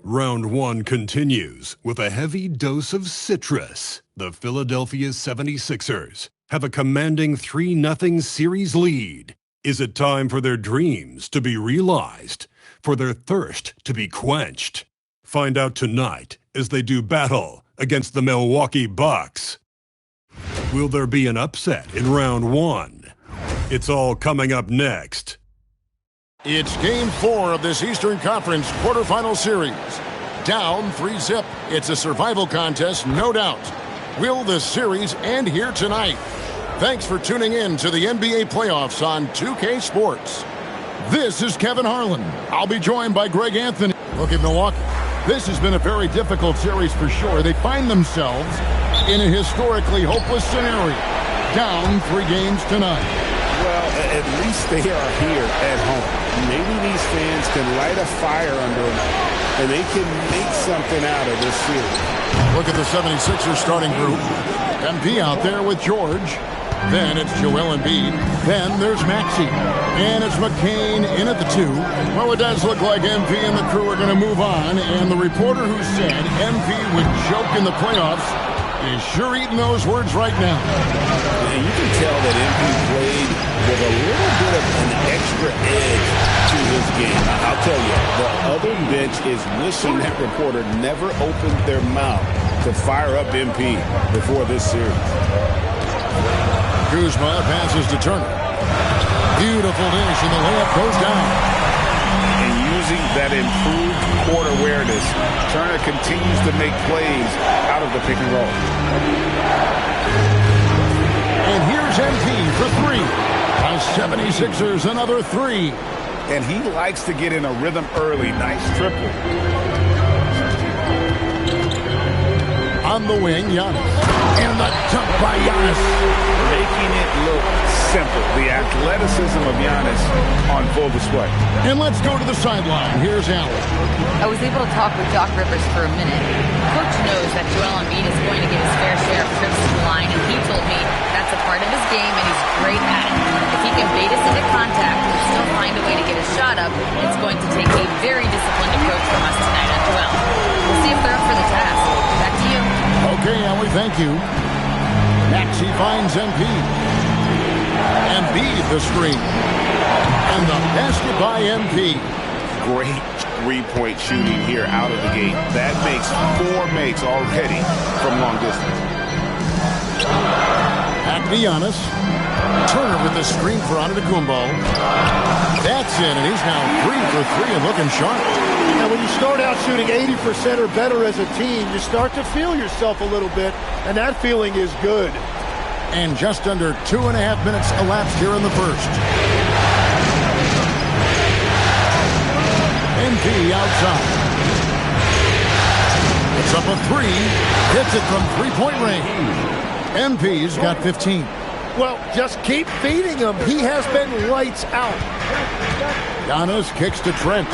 Round 1 continues with a heavy dose of citrus. The Philadelphia 76ers have a commanding 3-0 series lead. Is it time for their dreams to be realized, for their thirst to be quenched? Find out tonight as they do battle against the Milwaukee Bucks. Will there be an upset in round 1? It's all coming up next. It's Game 4 of this Eastern Conference quarterfinal series. Down 3-0. It's a survival contest, no doubt. Will the series end here tonight? Thanks for tuning in to the NBA playoffs on 2K Sports. This is Kevin Harlan. I'll be joined by Greg Anthony. Look at Milwaukee. This has been a very difficult series for sure. They find themselves in a historically hopeless scenario. Down 3 games tonight. Well, at least they are here at home. Maybe these fans can light a fire under them, and they can make something out of this series. Look at the 76ers starting group. MP out there with George. Then it's Joel Embiid. Then there's Maxey. And it's McCain in at the 2. Well, it does look like MP and the crew are going to move on. And the reporter who said MP would choke in the playoffs is sure eating those words right now. And you can tell that MP played with a little bit of an extra edge to his game. I'll tell you, the other bench is wishing that reporter never opened their mouth to fire up MP before this series. Kuzma passes to Turner. Beautiful dish, and the layup goes down. And using that improved court awareness, Turner continues to make plays out of the pick and roll. And here's MP for 3. The 76ers another 3. And he likes to get in a rhythm early. Nice triple. On the wing, Giannis. And the dunk by Giannis. Making it look simple. The athleticism of Giannis on full display. And let's go to the sideline. Here's Allen. I was able to talk with Doc Rivers for a minute. Coach knows that Joel Embiid is going to get his fair share of trips to the line, and he told me that's a part of his game, and he's great at it. If he can bait us into contact and still find a way to get a shot up, it's going to take a very disciplined approach from us tonight on Joel. We'll see if they're up for the task. Back to you. Okay, Ellie, thank you. Maxey finds MP. Embiid the screen. And the basket by MP. Great three-point shooting here out of the gate. That makes 4 makes already from long distance. Back to Giannis. Turner with the screen for Antetokounmpo. That's in, and he's now 3 for 3 and looking sharp. Now, when you start out shooting 80% or better as a team, you start to feel yourself a little bit, and that feeling is good. And just under 2.5 minutes elapsed here in the first. MP outside. It's up a 3. Hits it from 3-point range. MP's got 15. Well, just keep feeding him. He has been lights out. Giannis kicks to Trent.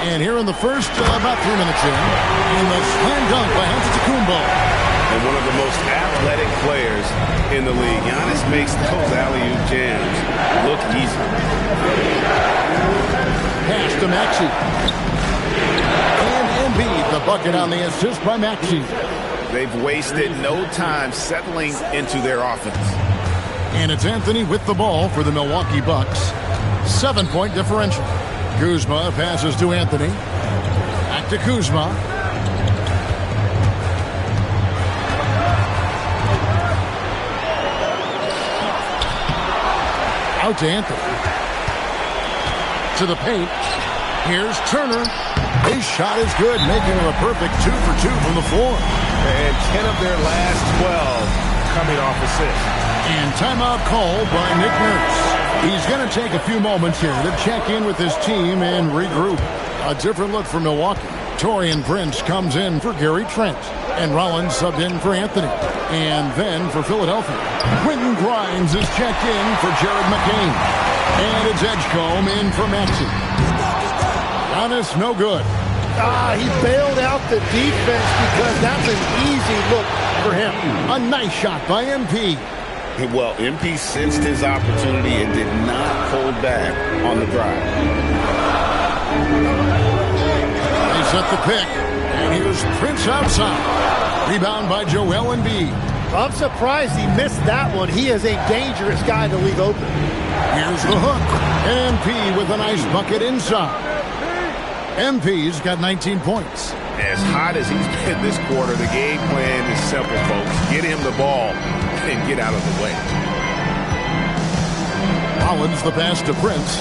And here in the first, about 3 minutes in, the slam dunk by Antetokounmpo. And one of the most athletic players in the league. Giannis makes those alley-oop jams look easy. Pass to Maxey. And Embiid, the bucket on the assist by Maxey. They've wasted no time settling into their offense. And it's Anthony with the ball for the Milwaukee Bucks. 7-point differential. Kuzma passes to Anthony. Back to Kuzma. Out to Anthony. To the paint. Here's Turner. His shot is good, making him a perfect 2 for 2 from the floor. And 10 of their last 12 coming off assists. And timeout called by Nick Nurse. He's going to take a few moments here to check in with his team and regroup. A different look for Milwaukee. Taurean Prince comes in for Gary Trent. And Rollins subbed in for Anthony. And then for Philadelphia, Quentin Grimes is checked in for Jared McCain. And it's Edgecombe in for Maxey. Giannis, no good. He bailed out the defense because that's an easy look for him. A nice shot by MP. Well, MP sensed his opportunity and did not hold back on the drive. They set the pick, and here's Prince outside. Rebound by Joel Embiid. I'm surprised he missed that one. He is a dangerous guy to leave open. Here's the hook. And MP with a nice bucket inside. MP's got 19 points. As hot as he's been this quarter, the game plan is simple, folks. Get him the ball and get out of the way. Collins the pass to Prince.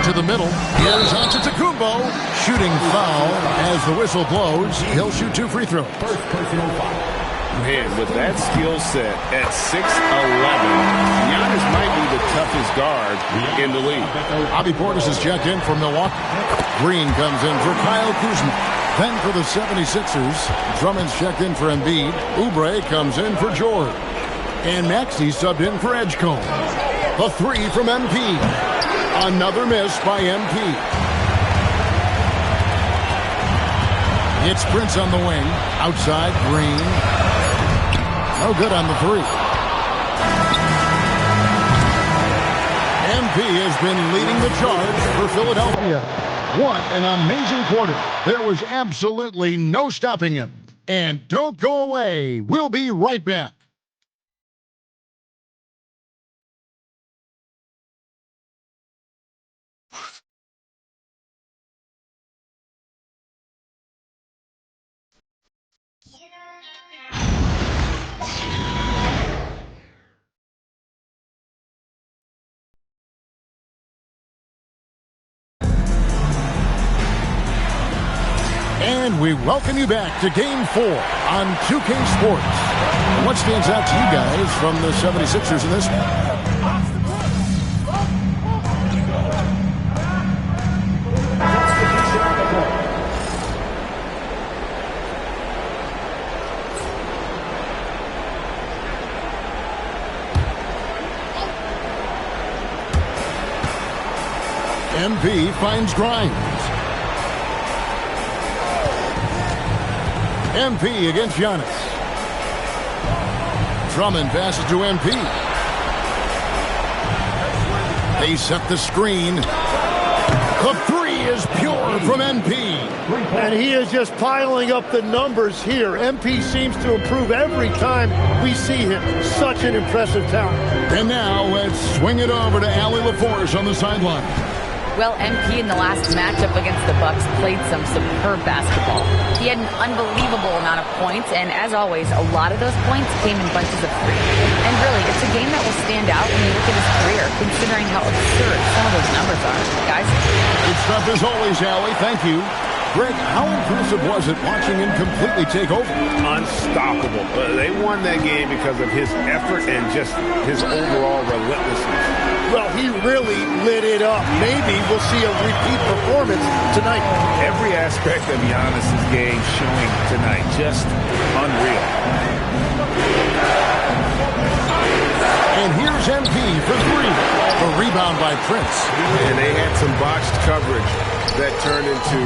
To the middle. Here's Antetokounmpo. Shooting foul as the whistle blows. He'll shoot 2 free throws. First personal foul. Man, with that skill set at 6'11", Giannis might be the toughest guard in the league. Bobby Portis is checked in for Milwaukee. Green comes in for Kyle Kuzma. Then for the 76ers, Drummond's checked in for Embiid. Oubre comes in for George. And Maxey subbed in for Edgecombe. The 3 from MP. Another miss by MP. It's Prince on the wing. Outside, Green. No good on the 3. MP has been leading the charge for Philadelphia. What an amazing quarter. There was absolutely no stopping him. And don't go away. We'll be right back. And we welcome you back to Game 4 on 2K Sports. What stands out to you guys from the 76ers in this one? MP finds Grimes. MP against Giannis. Drummond passes to MP. They set the screen. The 3 is pure from MP. And he is just piling up the numbers here. MP seems to improve every time we see him. Such an impressive talent. And now let's swing it over to Allie LaForce on the sideline. Well, MP in the last matchup against the Bucks played some superb basketball. He had an unbelievable amount of points, and as always, a lot of those points came in bunches of 3. And really, it's a game that will stand out when you look at his career, considering how absurd some of those numbers are. Guys? Good stuff as always, Allie. Thank you. Greg, how impressive was it watching him completely take over? Unstoppable. They won that game because of his effort and just his overall relentlessness. Well, he really lit it up. Maybe we'll see a repeat performance tonight. Every aspect of Giannis' game showing tonight. Just unreal. And here's MP for 3. A rebound by Prince. And they had some botched coverage that turned into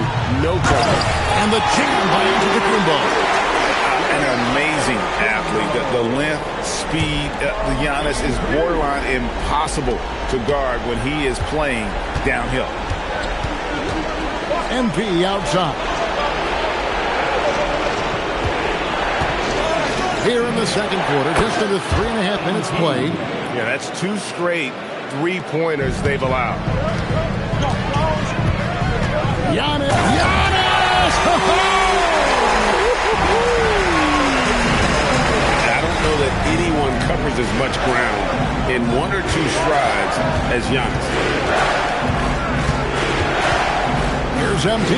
no coverage. And the jam by Antetokounmpo. An amazing athlete. The length, speed, Giannis is borderline impossible to guard when he is playing downhill. MP outside. Here in the second quarter, just under 3.5 minutes played. Yeah, that's 2 straight 3-pointers they've allowed. Giannis! Giannis! I don't know that anyone covers as much ground in 1 or 2 strides as Giannis. Here's MT.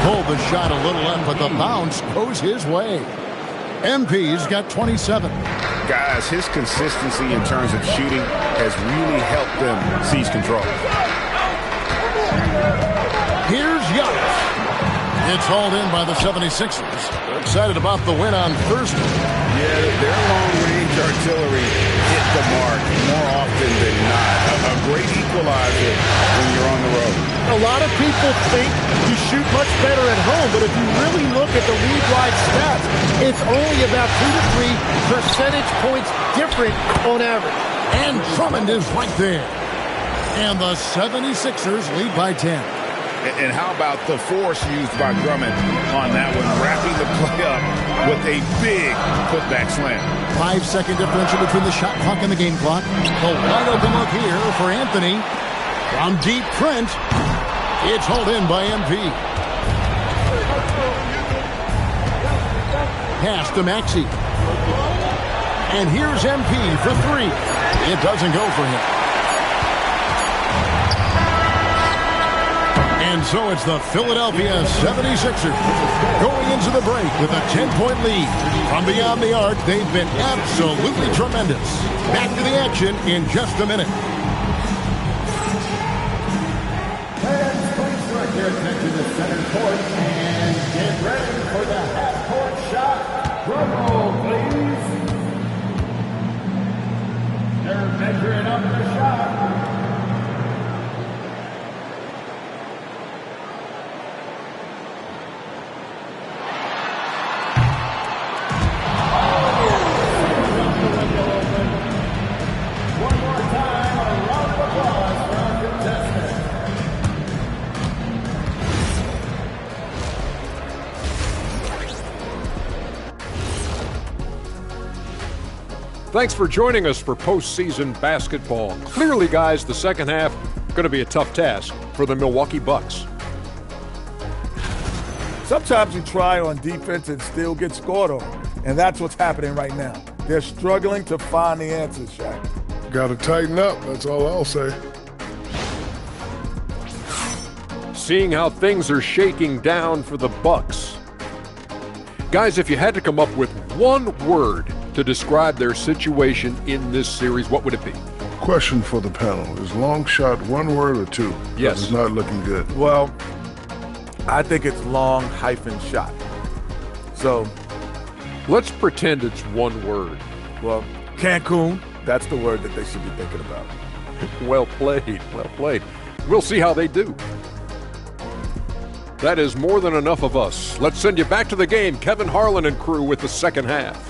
Pulled the shot a little in, but the bounce goes his way. MP's got 27. Guys, his consistency in terms of shooting has really helped them seize control. Here's Giannis. It's hauled in by the 76ers. They're excited about the win on Thursday. Yeah, their long-range artillery hit the mark more often than not. A great equalizer when you're on the road. A lot of people think you shoot much better at home, but if you really look at the league-wide stats, it's only about 2 to 3 percentage points different on average. And Drummond is right there. And the 76ers lead by 10. And how about the force used by Drummond on that one, wrapping the play up with a big putback slam. 5-second differential between the shot clock and the game clock. A wide open look here for Anthony. From deep, Trent. It's hauled in by MP. Pass to Maxey. And here's MP for three. It doesn't go for him. And so it's the Philadelphia 76ers going into the break with a 10-point lead. From beyond the arc, they've been absolutely tremendous. Back to the action in just a minute. Fans, please direct your attention to center court and get ready for the half-court shot. Drum roll, please. They're measuring up the shot. Thanks for joining us for postseason basketball. Clearly, guys, the second half going to be a tough task for the Milwaukee Bucks. Sometimes you try on defense and still get scored on, and that's what's happening right now. They're struggling to find the answers, Shaq. Got to tighten up, that's all I'll say. Seeing how things are shaking down for the Bucks. Guys, if you had to come up with one word to describe their situation in this series, what would it be? Question for the panel. Is long shot one word or two? Yes. It's not looking good. Well, I think it's long hyphen shot. So let's pretend it's one word. Well, Cancun, that's the word that they should be thinking about. Well played, well played. We'll see how they do. That is more than enough of us. Let's send you back to the game. Kevin Harlan and crew with the second half.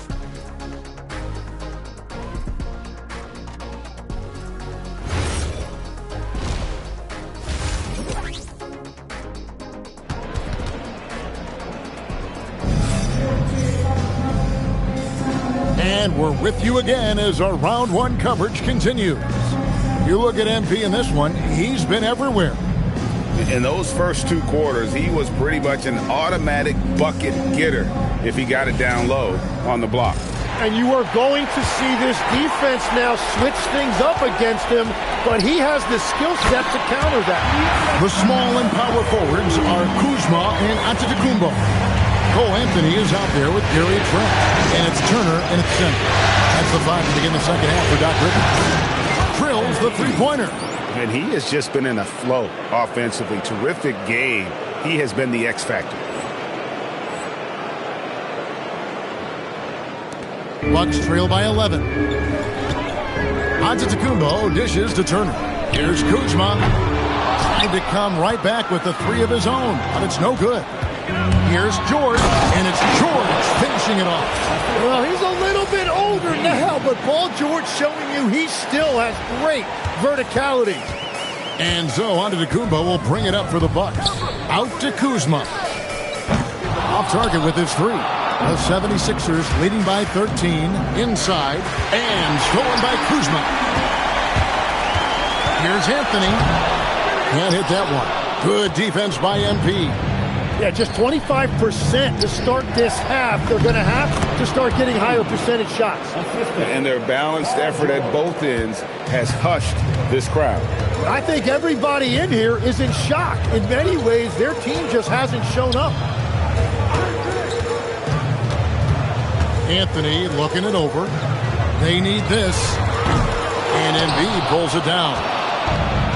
And we're with you again as our round one coverage continues. You look at MP in this one, he's been everywhere. In those first two quarters, he was pretty much an automatic bucket getter if he got it down low on the block. And you are going to see this defense now switch things up against him, but he has the skill set to counter that. The small and power forwards are Kuzma and Antetokounmpo. Cole Anthony is out there with Gary Trent, and it's Turner and it's center. That's the five to begin the second half for Doc Rivers. Drills the three-pointer. And he has just been in a flow offensively. Terrific game. He has been the X factor. Bucks trail by 11. Antetokounmpo dishes to Turner. Here's Kuzma. Trying to come right back with the three of his own, but it's no good. Here's George, and it's George finishing it off. Well, he's a little bit older now, but Paul George showing you he still has great verticality. And so Antetokounmpo will bring it up for the Bucks. Out to Kuzma. Off target with his three. The 76ers leading by 13 inside and stolen by Kuzma. Here's Anthony. Can't hit that one. Good defense by MP. Yeah, just 25% to start this half. They're going to have to start getting higher percentage shots. And their balanced effort at both ends has hushed this crowd. I think everybody in here is in shock. In many ways, their team just hasn't shown up. Anthony looking it over. They need this. And Embiid pulls it down.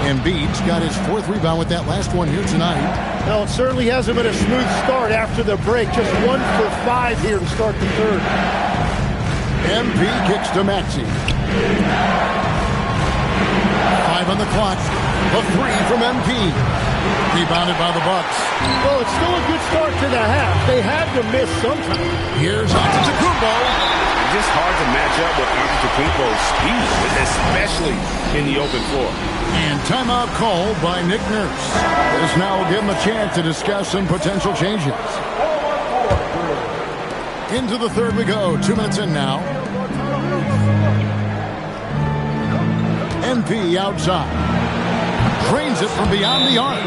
Embiid's got his fourth rebound with that last one here tonight. Well, it certainly hasn't been a smooth start after the break. Just 1 for 5 here to start the third. MP kicks to Maxey. 5 on the clock. A three from MP. Rebounded by the Bucks. Well, it's still a good start to the half. They had to miss sometime. Here's Antetokounmpo. Just hard to match up with Antetokounmpo's speed, especially in the open floor. And timeout called by Nick Nurse. This now will give him a chance to discuss some potential changes. Into the third we go. 2 minutes in now. MP outside. Drains it from beyond the arc.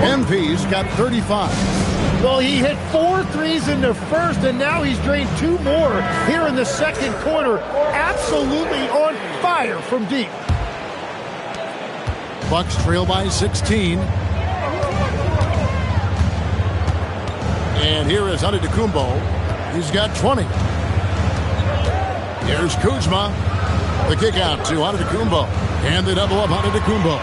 MP's got 35. Well, he hit 4 threes in the first, and now he's drained 2 more here in the second quarter. Absolutely on fire from deep. Bucks trail by 16. And here is Antetokounmpo. He's got 20. Here's Kuzma. The kick out to Antetokounmpo. And they double up Antetokounmpo.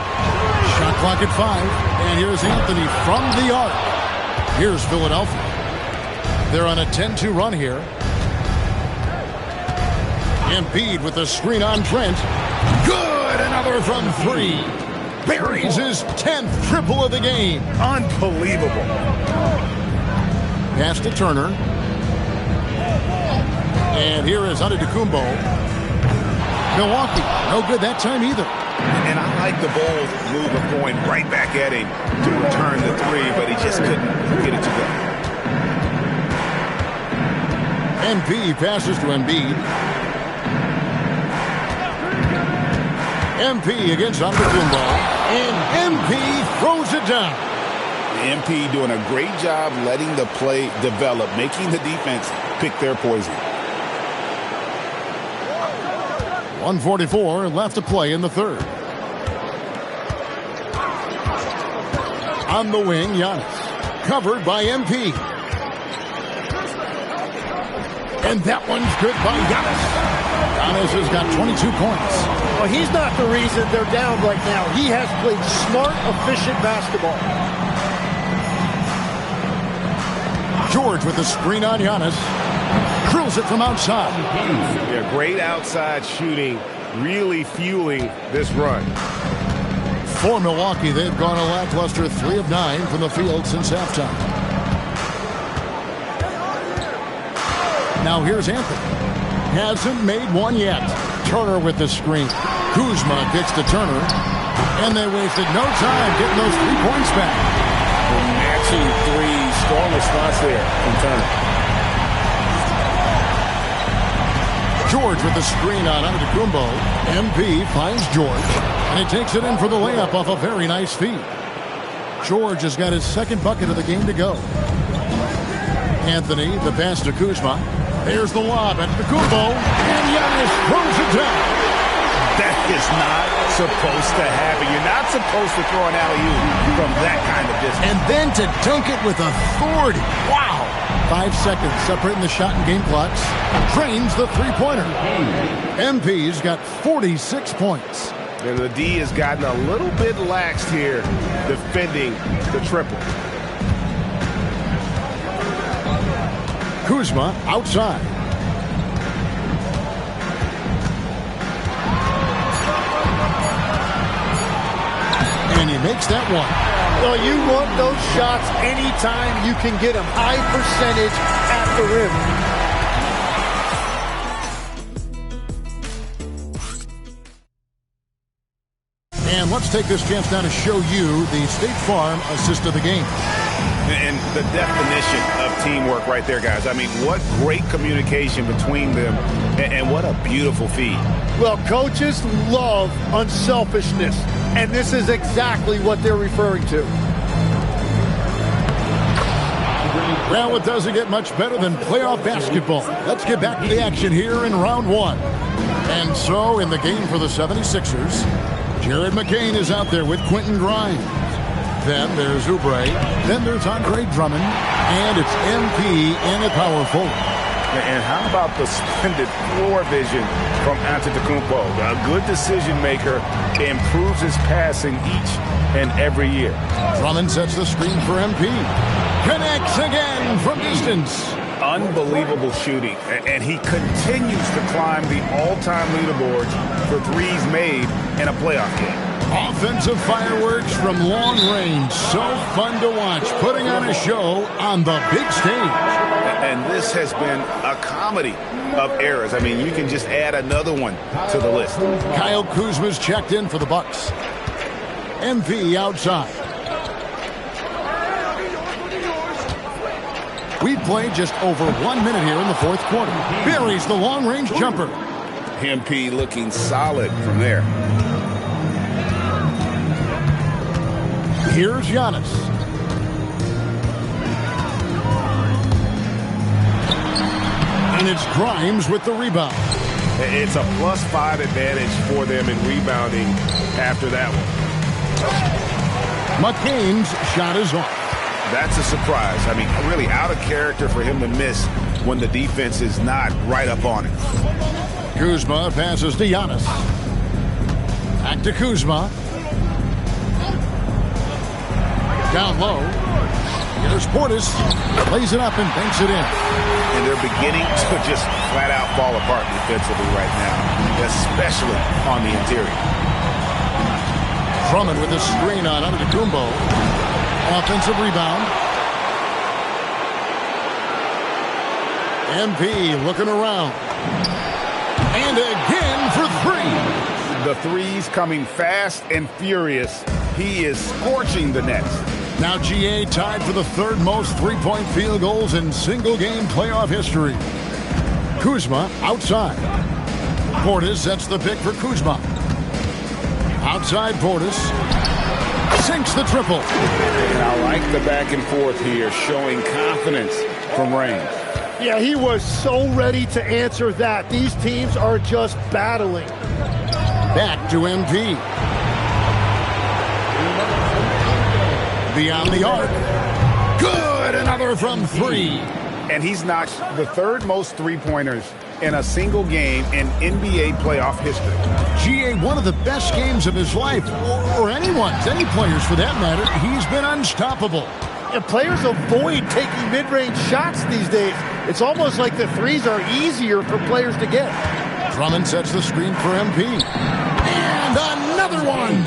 Shot clock at 5. And here's Anthony from the arc. Here's Philadelphia. They're on a 10-2 run here. Embiid with the screen on Trent. Good! Another from 3. Buries his 10th triple of the game. Unbelievable. Pass to Turner. And here is Antetokounmpo. Milwaukee, no good that time either. And I like the Bulls move of going right back at him to return the 3, but he just couldn't get it to go. MP passes to Embiid. MP against Antetokounmpo. And MP throws it down. MP doing a great job letting the play develop, making the defense pick their poison. 1:44 left to play in the third. On the wing, Giannis. Covered by MP. And that one's good by Giannis. Giannis has got 22 points. Well, he's not the reason they're down right now. He has played smart, efficient basketball. George with the screen on Giannis. Drills it from outside. Yeah, great outside shooting, really fueling this run. For Milwaukee, they've gone a lackluster 3 of 9 from the field since halftime. Now here's Anthony. Hasn't made one yet. Turner with the screen. Kuzma kicks to Turner. And they wasted no time getting those 3 points back. Matching 3, strong response there from Turner. George with the screen on Antetokounmpo. MP finds George, and he takes it in for the layup off a very nice feed. George has got his second bucket of the game to go. Anthony, the pass to Kuzma. There's the lob at Antetokounmpo, and Giannis throws it down. That is not supposed to happen. You're not supposed to throw an alley-oop from that kind of distance. And then to dunk it with authority. Wow. 5 seconds separating the shot and game clocks. Drains the three-pointer. MP's got 46 points. And the D has gotten a little bit laxed here defending the triple. Kuzma outside. And he makes that one. Well, you want those shots anytime you can get them. High percentage at the rim. And let's take this chance now to show you the State Farm assist of the game. And the definition of teamwork right there, guys. I mean, what great communication between them, and what a beautiful feed. Well, coaches love unselfishness, and this is exactly what they're referring to. Well, it doesn't get much better than playoff basketball. Let's get back to the action here in round 1. And so, in the game for the 76ers, Jared McCain is out there with Quentin Grimes. Then there's Oubre. Then there's Andre Drummond. And it's MP in at power forward. And how about the splendid floor vision from Antetokounmpo? A good decision maker, improves his passing each and every year. Drummond sets the screen for MP. Connects again from distance. Unbelievable shooting. And he continues to climb the all-time leaderboards for threes made in a playoff game. Offensive fireworks from long range. So fun to watch. Putting on a show on the big stage. And this has been a comedy of errors. I mean, you can just add another one to the list. Kyle Kuzma's checked in for the Bucks. MP outside. We've played just over 1 minute here in the fourth quarter. Buries the long-range jumper. MP looking solid from there. Here's Giannis. And it's Grimes with the rebound. It's a +5 advantage for them in rebounding after that one. McCain's shot is off. That's a surprise. I mean, really out of character for him to miss when the defense is not right up on it. Kuzma passes to Giannis. Back to Kuzma. Down low. Here's Portis. Lays it up and banks it in. And they're beginning to just flat out fall apart defensively right now, especially on the interior. Drummond with a screen on Antetokounmpo. Offensive rebound. MP looking around. And again for three. The threes coming fast and furious. He is scorching the nets. Now GA tied for the third most three-point field goals in single-game playoff history. Kuzma outside. Portis sets the pick for Kuzma. Outside Portis. Sinks the triple. And I like the back and forth here, showing confidence from range. Yeah, he was so ready to answer that. These teams are just battling. Back to MP. Beyond the arc. Good! Another from three. And he's notched the third most three-pointers in a single game in NBA playoff history. GA, one of the best games of his life, or anyone's, any players for that matter. He's been unstoppable. And players avoid taking mid-range shots these days. It's almost like the threes are easier for players to get. Drummond sets the screen for MP. And another one.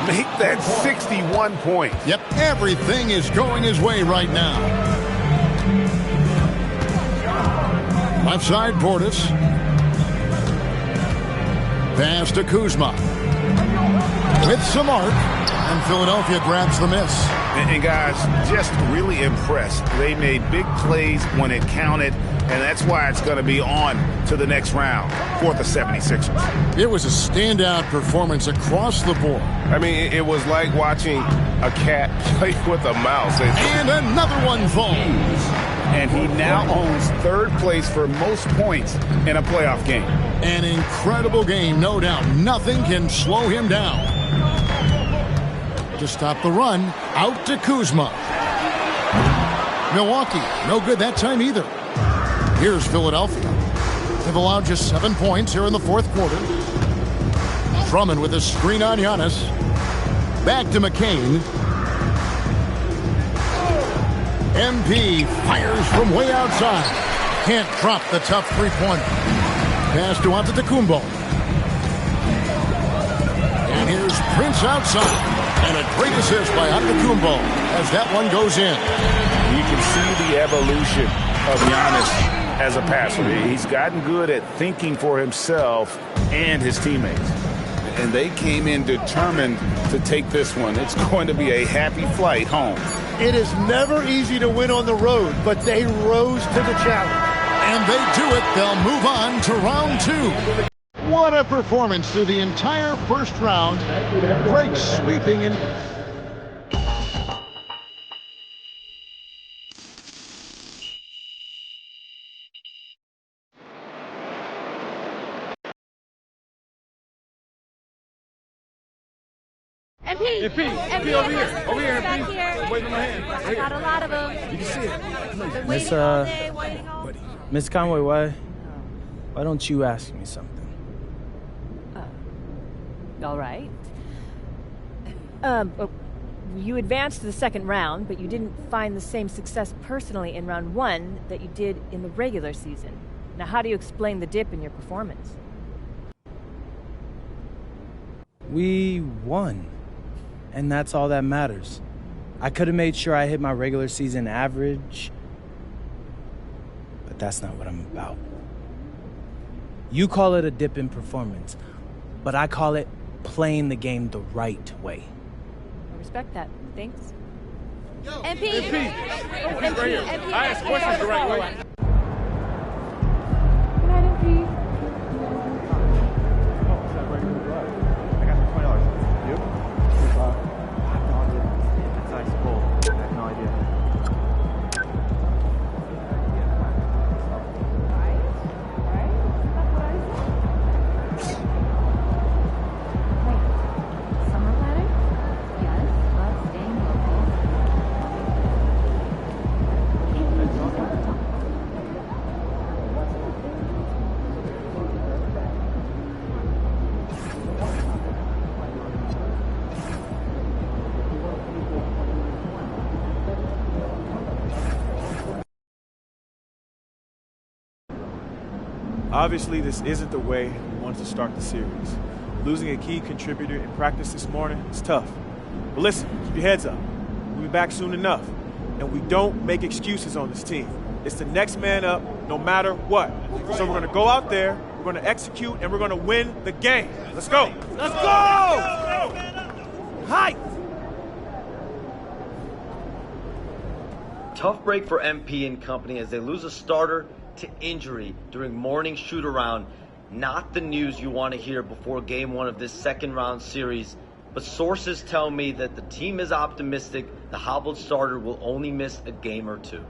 Make that 61 points. Yep, everything is going his way right now. Left side, Portis. Pass to Kuzma. With some arc. And Philadelphia grabs the miss. And guys, just really impressed. They made big plays when it counted, and that's why it's going to be on to the next round for the 76ers. It was a standout performance across the board. I mean, it was like watching a cat play with a mouse. And another one falls. And he now owns third place for most points in a playoff game. An incredible game, no doubt. Nothing can slow him down. To stop the run, out to Kuzma. Milwaukee, no good that time either. Here's Philadelphia. They've allowed just 7 points here in the fourth quarter. Drummond with a screen on Giannis. Back to McCain. MP fires from way outside. Can't drop the tough three-pointer. Pass to Antetokounmpo. And here's Prince outside. And a great assist by Antetokounmpo as that one goes in. You can see the evolution of Giannis as a passer. He's gotten good at thinking for himself and his teammates. And they came in determined to take this one. It's going to be a happy flight home. It is never easy to win on the road, but they rose to the challenge. And they do it. They'll move on to round two. What a performance through the entire first round. Great sweeping and MP, over here. Over here, MP. Wait for my hand. I got a lot of them. You can see it. Miss Conway, why don't you ask me something? All right. You advanced to the second round, but you didn't find the same success personally in round one that you did in the regular season. Now, how do you explain the dip in your performance? We won. And that's all that matters. I could have made sure I hit my regular season average, but that's not what I'm about. You call it a dip in performance, but I call it playing the game the right way. I respect that. Thanks. MP! MP! Right here. I ask questions the right way. Obviously, this isn't the way we wanted to start the series. Losing a key contributor in practice this morning is tough. But listen, keep your heads up. We'll be back soon enough. And we don't make excuses on this team. It's the next man up, no matter what. So we're going to go out there, we're going to execute, and we're going to win the game. Let's go. Let's go! Hi! Tough break for MP and company as they lose a starter to injury during morning shoot-around. Not the news you want to hear before game one of this second-round series, but sources tell me that the team is optimistic the hobbled starter will only miss a game or two.